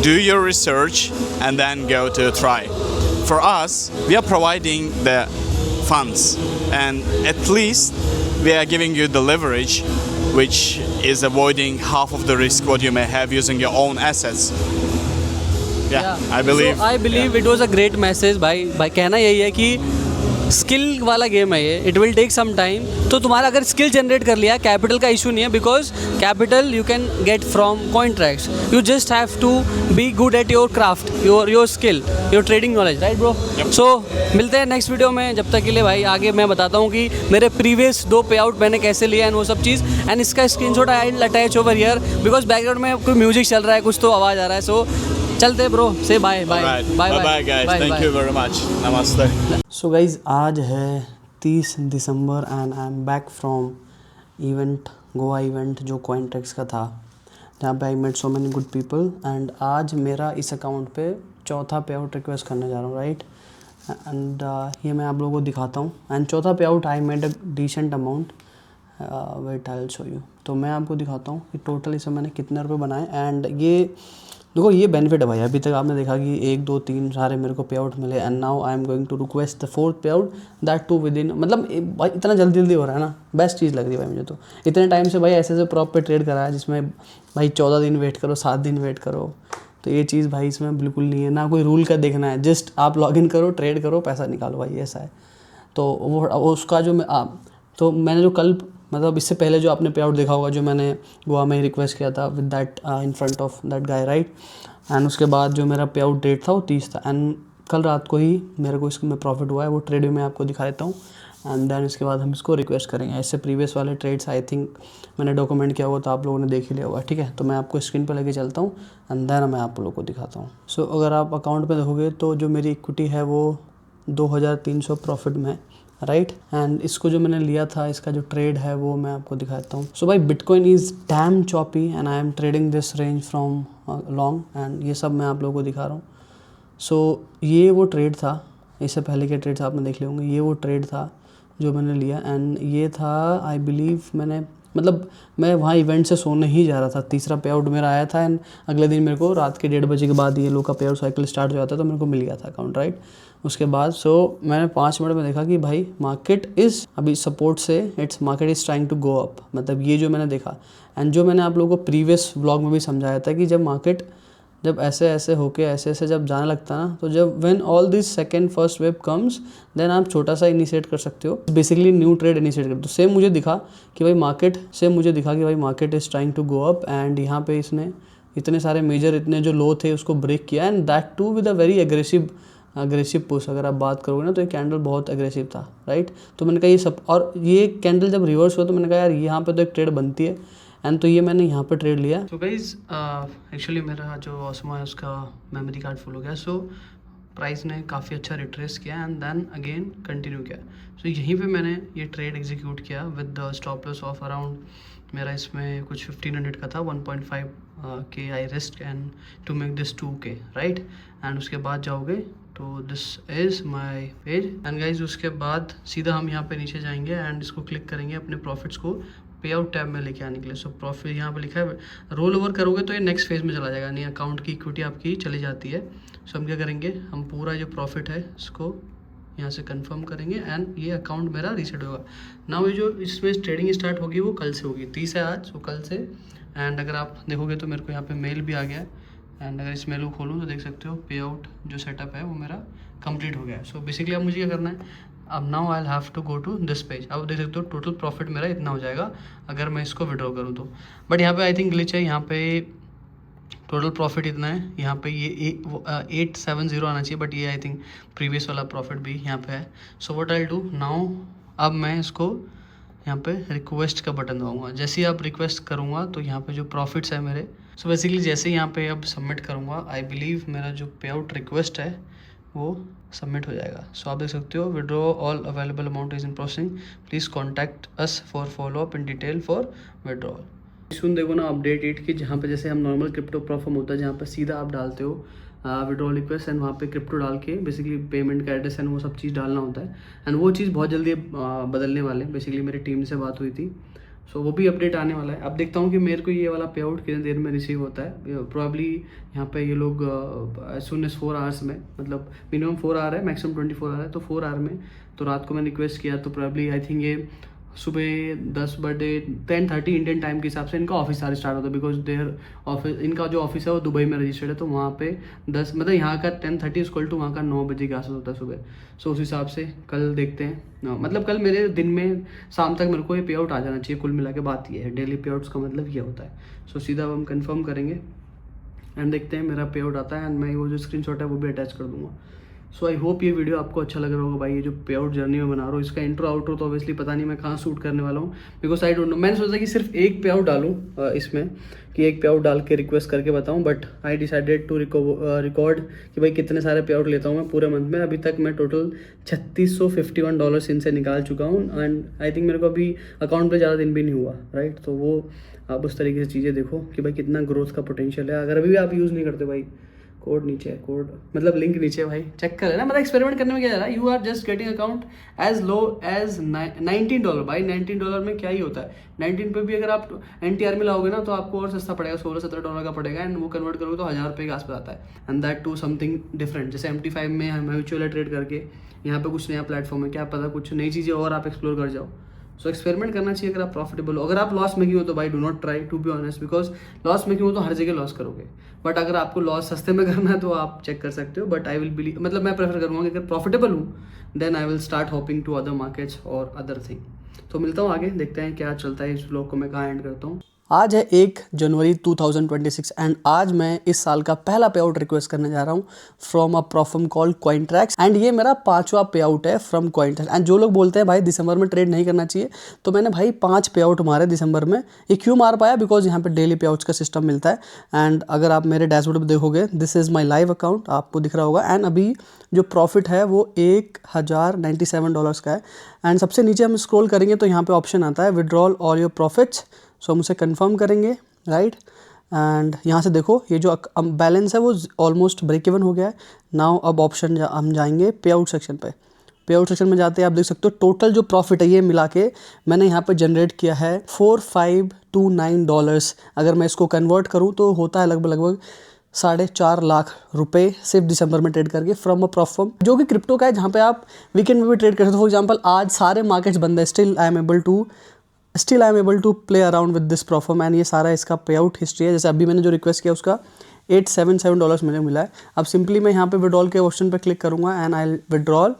do your research, and then go to try. For us, we are providing the funds, and at least we are giving you the leverage, which is avoiding half of the risk what you may have using your own assets. I believe it was a great message. भाई कहना यही है कि skill वाला game है ये, it will take some time. तो तुम्हारा अगर स्किल जनरेट कर लिया, कैपिटल का इशू नहीं है, because capital you can get from Cointrax. You just have to be good at your craft, your skill, your trading knowledge, right bro? So मिलते हैं नेक्स्ट वीडियो में, जब तक के लिए भाई आगे मैं बताता हूँ कि मेरे प्रीवियस 2 पे आउट मैंने कैसे लिया, एंड वो सब चीज़, एंड इसका screenshot I will attach over here, because background में कोई म्यूजिक चल रहा है, कुछ तो आवाज़ आ रहा है। सो चलते bro, say bye guys, thank you very much, namaste. So guys आज है 30 दिसंबर and I am back from event, Goa event जो Cointrax का था, जहाँ पे I met so many good people, and आज मेरा इस अकाउंट पे 4था पे आउट रिक्वेस्ट करने जा रहा हूँ, राइट। एंड ये मैं आप लोगों को दिखाता हूँ, एंड 4था payout I made a decent amount, wait I will show you. तो मैं आपको दिखाता हूँ कि टोटल इसमें मैंने कितने रुपये बनाए, एंड ये देखो ये बेनिफिट है भाई। अभी तक आपने देखा कि 1 2 3 सारे मेरे को पे आउट मिले, and now I am going to request the 4th payout, that too within, मतलब भाई इतना जल्दी हो रहा है ना, बेस्ट चीज़ लग रही है भाई मुझे। तो इतने टाइम से भाई ऐसे प्रॉप पे ट्रेड करा है जिसमें भाई 14 दिन वेट करो, 7 दिन वेट करो, तो ये चीज़ भाई इसमें बिल्कुल नहीं है, ना कोई रूल का देखना है, जस्ट आप लॉगिन करो, ट्रेड करो, पैसा निकालो भाई, ऐसा है। तो वो उसका जो तो मैंने जो कल, मतलब इससे पहले जो आपने पे आउट देखा होगा, जो मैंने गोवा में ही रिक्वेस्ट किया था with that in front of that guy, right. And उसके बाद जो मेरा पे आउट डेट था वो 30 था, एंड कल रात को ही मेरे को इसमें प्रॉफिट हुआ है, वो ट्रेड में आपको दिखा देता हूँ। एंड देन इसके बाद हम इसको रिक्वेस्ट करेंगे। ऐसे प्रीवियस वाले ट्रेड्स आई थिंक मैंने डॉक्यूमेंट किया हुआ तो आप लोगों ने देख ही लिया हुआ, ठीक है। तो मैं आपको स्क्रीन पर लेके चलता हूँ एंड देन मैं आप लोगों को दिखाता हूँ। सो अगर आप अकाउंट पे देखोगे तो जो मेरी इक्विटी है वो 2300 प्रॉफिट में है, राइट। एंड इसको जो मैंने लिया था, इसका जो ट्रेड है वो मैं आपको दिखाता हूँ। सो भाई bitcoin is dam choppy and I M trading this range from long and ये सब मैं आप लोगों को दिखा रहा हूँ। सो ये वो ट्रेड था, इससे पहले के ट्रेड्स आपने देख लिए होंगे। ये वो ट्रेड था जो मैंने लिया एंड ये था आई बिलीव मैं वहाँ इवेंट से सोने ही जा रहा था। तीसरा पे आउट मेरा आया था एंड अगले दिन मेरे को रात के 1:30 बजे के बाद ये लोग का पे आउट साइकिल स्टार्ट हो जाता है तो मेरे को मिल गया था अकाउंट, राइट। उसके बाद मैंने 5 मिनट में देखा कि भाई मार्केट इज़ अभी सपोर्ट से it's market is trying to go up. मतलब ये जो मैंने देखा एंड जो मैंने आप लोगों को प्रीवियस व्लॉग में भी समझाया था कि जब मार्केट जब ऐसे होके ऐसे जब जाने लगता है ना, तो जब when all this second first wave comes then आप छोटा सा इनिशिएट कर सकते हो, बेसिकली न्यू ट्रेड इनिशिएट कर। तो सेम मुझे दिखा कि भाई market is trying to go up and यहाँ पे इसने इतने सारे मेजर इतने जो लो थे उसको ब्रेक किया and that too with a very aggressive push. अगर आप बात करोगे ना तो ये कैंडल बहुत अग्रेसिव था, राइट। तो मैंने कहा ये सब, और ये कैंडल जब रिवर्स हुआ तो मैंने कहा यार यहाँ पे तो एक ट्रेड बनती है एंड तो ये मैंने यहाँ पे ट्रेड लिया। तो गाइज एक्चुअली मेरा जो ऑसमो है उसका मेमोरी कार्ड फुल हो गया। सो प्राइस ने काफ़ी अच्छा रिट्रेस किया एंड देन अगेन कंटिन्यू किया। सो यहीं पे मैंने ये ट्रेड एग्जीक्यूट किया with the stop loss of around, मेरा इसमें कुछ 1500 का था, 1.5 के I risk and to make this 2K, right. And उसके बाद जाओगे तो this is my page and guys उसके बाद सीधा हम यहाँ पे नीचे जाएंगे एंड इसको क्लिक करेंगे अपने प्रॉफिट्स को पे आउट टैब में लेके आने के लिए। सो प्रॉफिट यहाँ पे लिखा है, रोल ओवर करोगे तो ये नेक्स्ट फेज में चला जाएगा, नहीं अकाउंट की इक्विटी आपकी चली जाती है। सो हम क्या करेंगे, हम पूरा जो प्रॉफिट है इसको यहाँ से कंफर्म करेंगे एंड ये अकाउंट मेरा रीसेट होगा। नाउ ये जो इसमें ट्रेडिंग स्टार्ट होगी वो कल से होगी, 30 है आज, तो कल से। एंड अगर आप देखोगे तो मेरे को यहाँ पे मेल भी आ गया एंड अगर इस मेल को खोलूँ तो देख सकते हो पे आउट जो सेटअप है वो मेरा कंप्लीट हो गया है। सो बेसिकली अब मुझे क्या करना है, अब now I have to go to this page. अब देख सकते हो टोटल प्रॉफिट मेरा इतना हो जाएगा अगर मैं इसको विड्रॉ करूँ तो। बट यहाँ पे आई थिंक ग्लिच है, यहाँ पे टोटल प्रॉफिट इतना है, यहाँ पे ये 870 आना चाहिए बट ये आई थिंक प्रीवियस वाला प्रॉफिट भी यहाँ पे है। So what I do now, अब मैं इसको यहाँ पे रिक्वेस्ट का बटन दबाऊंगा। जैसे ही आप रिक्वेस्ट करूँगा तो यहाँ पे जो प्रॉफिट्स है मेरे, सो बेसिकली जैसे यहाँ पे अब सबमिट करूँगा आई बिलीव मेरा जो पे आउट रिक्वेस्ट है वो सबमिट हो जाएगा। सो आप देख सकते हो withdraw all available amount is in processing, please contact us for follow up in detail for withdrawal. सुन देखो ना अपडेट इट की, जहाँ पे जैसे हम नॉर्मल क्रिप्टो प्लेटफॉर्म होता है जहाँ पे सीधा आप डालते हो विड्रॉल रिक्वेस्ट एंड वहाँ पे क्रिप्टो डाल के बेसिकली पेमेंट का एड्रेस एंड वो सब चीज़ डालना होता है एंड वो चीज़ बहुत जल्दी बदलने वाले हैं। बेसिकली मेरी टीम से बात हुई थी, सो वो भी अपडेट आने वाला है। अब देखता हूँ कि मेरे को ये वाला पे आउट कितनी देर में रिसीव होता है। प्रॉब्ली यहाँ पे ये लोग एज सुन एज 4 आवर्स में, मतलब मिनिमम 4 आवर है, मैक्सिमम 24 आवर है, तो 4 आवर में। तो रात को मैंने रिक्वेस्ट किया तो प्रॉब्ली आई थिंक ये सुबह 10:30 इंडियन टाइम के हिसाब से इनका ऑफिस सारे स्टार्ट होता है, बिकॉज देयर ऑफिस, इनका जो ऑफिस है वो दुबई में रजिस्टर्ड है। तो वहाँ पे 10 मतलब यहाँ का 10:30 इक्वल टू वहाँ का 9 बजे के आसपास होता है सुबह। सो उस हिसाब से कल देखते हैं, मतलब कल मेरे दिन में शाम तक मेरे को ये पे आउट आ जाना चाहिए। कुल मिला के बात ये है, डेली पे आउट्स का मतलब ये होता है। सो सीधा अब हम कंफर्म करेंगे एंड देखते हैं मेरा पे आउट आता है एंड मैं वो जो स्क्रीनशॉट है वो भी अटैच कर दूँगा। सो आई होप ये वीडियो आपको अच्छा लग रहा होगा भाई। ये जो पे आउट जर्नी में बना रहा हूँ, इसका इंट्रो आउट्रो तो ऑब्वियसली पता नहीं मैं कहाँ शूट करने वाला हूँ, बिकॉज आई डोंट नो। मैंने सोचा कि सिर्फ एक पे आउट डालूँ इसमें, कि एक पे आउट डाल के रिक्वेस्ट करके बताऊँ, but I decided to record कि भाई कितने सारे पे आउट लेता हूँ मैं पूरे मंथ में। अभी तक मैं टोटल $3651 इनसे निकाल चुका हूँ एंड आई थिंक मेरे को अभी अकाउंट पे ज़्यादा दिन भी नहीं हुआ, राइट। तो वो आप उस तरीके से चीज़ें देखो कि भाई कितना ग्रोथ का पोटेंशियल है। अगर अभी भी आप यूज़ नहीं करते भाई, कोड नीचे है, कोड मतलब लिंक नीचे है भाई, चेक कर लेना। मतलब एक्सपेरिमेंट करने में क्या जा रहा है, you are just getting account as low as $19 भाई। $19 में क्या ही होता है, 19 पे भी अगर आप NTR में लाओगे ना तो आपको और सस्ता पड़ेगा, $16-17 का पड़ेगा एंड वो कन्वर्ट करोगे तो $1000 के आसपास आता है and that too something different. जैसे MT5 में हम म्यूचुअल ट्रेड करके, यहाँ पे कुछ नया प्लेटफॉर्म है, क्या पता कुछ नई चीज़ें और आप एक्सप्लोर कर जाओ। सो एक्सपेरिमेंट करना चाहिए अगर आप प्रॉफिटेबल हो। अगर आप लॉस मेकिंग हो तो भाई do not try, to be honest, because loss making हो तो हर जगह लॉस करोगे। बट अगर आपको लॉस सस्ते में करना है तो आप चेक कर सकते हो। बट आई विल बिलीव, मतलब मैं प्रेफर करूँगा कि अगर प्रॉफिटेबल हूँ then I will start hopping to other markets और अदर थिंग। तो मिलता हूँ आगे, देखते हैं क्या चलता है। इस व्लॉग को मैं कहाँ एंड करता हूँ। आज है 1 जनवरी 2026 एंड आज मैं इस साल का पहला पे आउट रिक्वेस्ट करने जा रहा हूँ from a platform called Cointrax and ये मेरा 5वां पे आउट है फ्रॉम कॉइनट्रैक्स। एंड जो लोग बोलते हैं भाई दिसंबर में ट्रेड नहीं करना चाहिए, तो मैंने भाई 5 पे आउट मारे दिसंबर में। ये क्यों मार पाया? बिकॉज यहाँ पे डेली पे आउट्स का सिस्टम मिलता है। एंड अगर आप मेरे डैशबोर्ड पर देखोगे, this is my live account, आपको दिख रहा होगा। एंड अभी जो प्रॉफिट है वो $1097 का है। एंड सबसे नीचे हम स्क्रॉल करेंगे तो यहाँ पे ऑप्शन आता है विड्रॉल ऑल योर प्रॉफिट्स। सो हम उसे कन्फर्म करेंगे, राइट। एंड यहाँ से देखो ये जो बैलेंस है वो ऑलमोस्ट ब्रेक इवन हो गया है। नाउ अब ऑप्शन हम जाएंगे पे आउट सेक्शन पे। पे आउट सेक्शन में जाते हैं आप देख सकते हो टोटल जो प्रॉफिट है ये मिला के मैंने यहाँ पे जनरेट किया है $4529। अगर मैं इसको कन्वर्ट करूँ तो होता है लगभग 4.5 लाख रुपए सिर्फ दिसंबर में ट्रेड करके फ्रॉम अ प्लेटफॉर्म जो कि क्रिप्टो का है, जहाँ पे आप वीकेंड में भी ट्रेड कर सकते हो। फॉर एग्जांपल आज सारे मार्केट्स बंद है, still I am able to play around with this platform. And ये सारा इसका पे आउट हिस्ट्री है। जैसे अभी मैंने जो रिक्वेस्ट किया उसका $877 मुझे मिला है। अब सिंपली मैं यहाँ पे विड्रॉल के ऑप्शन पर क्लिक करूँगा and I withdrawal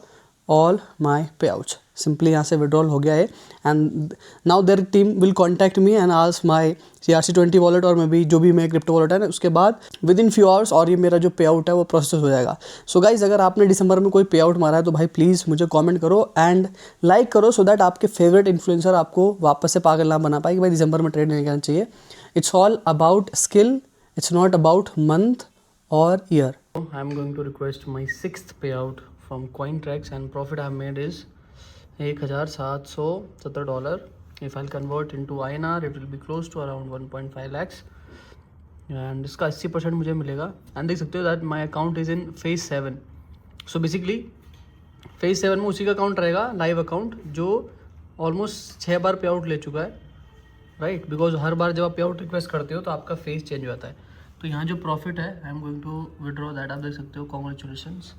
all my पे आउट्स। सिंपली यहाँ से विड्रॉल हो गया है। And now their team will contact me and ask my CRC20 wallet और मैं भी जो भी मेरे क्रिप्टो वॉलेट है ना, उसके बाद विद इन फ्यू आवर्स और ये मेरा जो पे आउट है वो प्रोसेस हो जाएगा। सो गाइज अगर आपने दिसंबर में कोई पे आउट मारा है तो भाई प्लीज़ मुझे कमेंट करो एंड लाइक करो, सो दैट आपके फेवरेट इन्फ्लुएंसर आपको वापस से पागल ना बना पाए कि भाई दिसंबर में ट्रेड नहीं करना चाहिए। It's all about skill, it's not about month और year. I am going to request my 6th payout from Cointrax and profit I have made is $1770. If I'll convert into INR, it will be close to around 1.5 lakhs. And इसका 80% मुझे मिलेगा। And देख सकते हो that my account is in phase 7। So basically phase 7 में उसी का account रहेगा, लाइव अकाउंट, जो ऑलमोस्ट 6 बार पे आउट ले चुका है, राइट। बिकॉज हर बार जब आप पे आउट रिक्वेस्ट करते हो तो आपका फेज चेंज हो जाता है। तो यहाँ जो प्रॉफिट है I am going to withdraw that, आप देख सकते हो। कॉन्ग्रेचुलेशंस।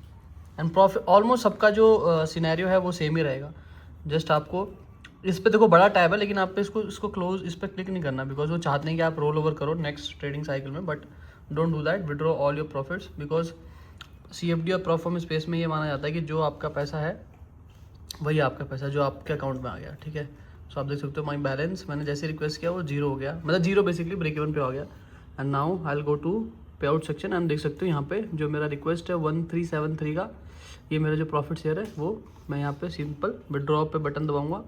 एंड प्रॉफिट ऑलमोस्ट सबका जो सिनेरियो है वो सेम ही रहेगा। जस्ट आपको इस पे देखो बड़ा टैब है, लेकिन आप पे इसको क्लोज, इस पर क्लिक नहीं करना बिकॉज वो चाहते हैं कि आप रोल ओवर करो नेक्स्ट ट्रेडिंग साइकिल में। But don't do that, withdraw all your profits because CFD और प्लेटफॉर्म स्पेस में ये माना जाता है कि जो आपका पैसा है वही आपका पैसा जो आपके अकाउंट में आ गया, ठीक है। सो आप देख सकते हो माई बैलेंस, मैंने जैसे रिक्वेस्ट किया वो 0 हो गया, मतलब 0 बेसिकली ब्रेक इवन पे आ गया। And now I will go to पे आउट सेक्शन एंड देख सकते हो यहाँ पे जो मेरा रिक्वेस्ट है 1373 का, ये मेरा जो प्रॉफिट शेयर है वो मैं यहाँ पे सिंपल विड्रॉ पे बटन दबाऊंगा।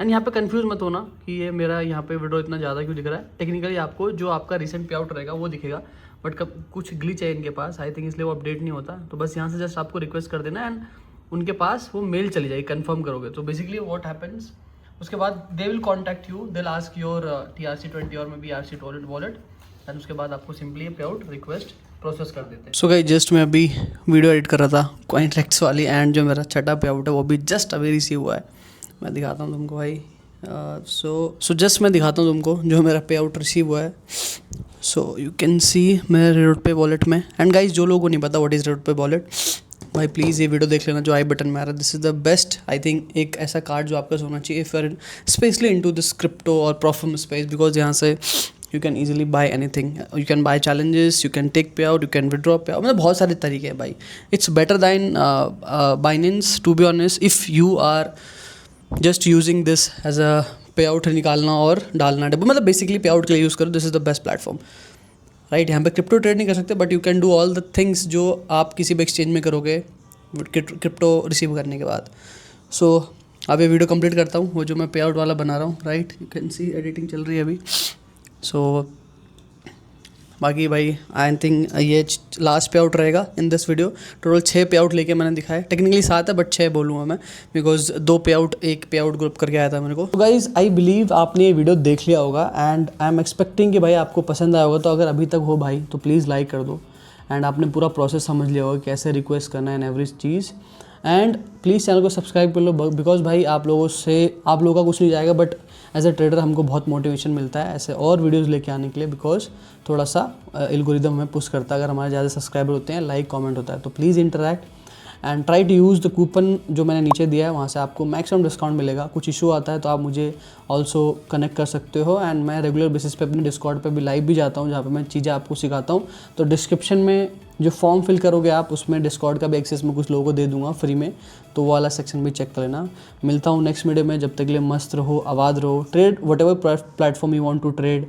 एंड यहाँ पे कंफ्यूज मत होना कि ये मेरा यहाँ पे विड्रॉ इतना ज़्यादा क्यों दिख रहा है। टेक्निकली आपको जो आपका रिसेंट पे आउट रहेगा वो दिखेगा, बट कब कुछ ग्लिच है इनके पास, आई थिंक, इसलिए वो अपडेट नहीं होता। तो बस यहाँ से जस्ट आपको रिक्वेस्ट कर देना एंड उनके पास वो मेल चली जाएगी कन्फर्म करोगे तो बेसिकली व्हाट हैपेंस, उसके बाद they will contact you, they will ask your TRC20 और may be RC wallet and उसके बाद आपको सिंपली पे आउट रिक्वेस्ट प्रोसेस कर देते हैं। सो गाइस जस्ट मैं अभी वीडियो एडिट कर रहा था कॉइनट्रैक्स वाली एंड जो मेरा छठा पे आउट है वो भी जस्ट अभी रिसीव हुआ है। मैं दिखाता हूँ तुमको भाई। सो जस्ट मैं दिखाता हूँ तुमको जो मेरा पे आउट रिसीव हुआ है। सो यू कैन सी मेरे रेडोट पे वॉलेट में। एंड गाइस जो लोगों को नहीं पता व्हाट इज़ रेडोट पे वॉलेट, भाई प्लीज़ ये वीडियो देख लेना जो आई बटन में आ रहा है। This is the best, I think, एक ऐसा कार्ड जो आपका होना चाहिए if you are specially into this crypto और प्लेटफॉर्म स्पेस, बिकॉज यहाँ से you can easily buy anything, you can buy challenges, you can take payout, you can withdraw payout, मतलब बहुत सारे तरीके हैं भाई। it's better than Binance to be honest if you are just using this as a payout निकालना और डालना, मतलब बेसिकली payout के लिए यूज़ करो। this is the best platform, right. यहाँ पे क्रिप्टो ट्रेड नहीं कर सकते but you can do all the things जो आप किसी भी एक्सचेंज में करोगे क्रिप्टो रिसीव करने के बाद। सो अब ये वीडियो कंप्लीट करता हूँ, वो जो मैं पे आउट वाला बना रहा हूँ, right. You can C editing चल रही है अभी। सो बाकी भाई आई थिंक ये लास्ट पे आउट रहेगा इन दिस वीडियो। टोटल 6 पे आउट लेके मैंने दिखाया, टेक्निकली 7 है बट 6 बोलूँगा मैं बिकॉज 2 पे आउट 1 पे आउट ग्रुप करके आया था मेरे को। तो गाइज आई बिलीव आपने ये वीडियो देख लिया होगा एंड आई एम एक्सपेक्टिंग कि भाई आपको पसंद आया होगा। तो अगर अभी तक हो भाई तो प्लीज़ लाइक कर दो एंड आपने पूरा प्रोसेस समझ लिया होगा कैसे रिक्वेस्ट करना है and every cheese. And please channel को सब्सक्राइब कर लो बिकॉज भाई आप लोगों का कुछ नहीं जाएगा बट एज अ ट्रेडर हमको बहुत मोटिवेशन मिलता है ऐसे और वीडियोस लेके आने के लिए, बिकॉज थोड़ा सा एल्गोरिदम हमें पुश करता है अगर हमारे ज़्यादा सब्सक्राइबर होते हैं, लाइक कमेंट होता है। तो please interact and try to use the coupon जो मैंने नीचे दिया है, वहाँ से आपको मैक्सिमम डिस्काउंट मिलेगा। कुछ इशू आता है तो आप मुझे ऑल्सो कनेक्ट कर सकते हो एंड मैं रेगुलर बेसिस पे अपने डिस्कॉर्ड पे भी लाइव भी जाता हूँ जहाँ पे मैं चीज़ें आपको सिखाता हूँ। तो डिस्क्रिप्शन में जो फॉर्म फिल करोगे आप उसमें डिस्कॉर्ड का भी एक्सेस मैं कुछ लोगों को दे दूंगा फ्री में, तो वो वाला सेक्शन भी चेक कर लेना। मिलता हूँ नेक्स्ट वीडियो में, जब तक के लिए मस्त रहो, आबाद रहो, trade whatever platform you want to trade.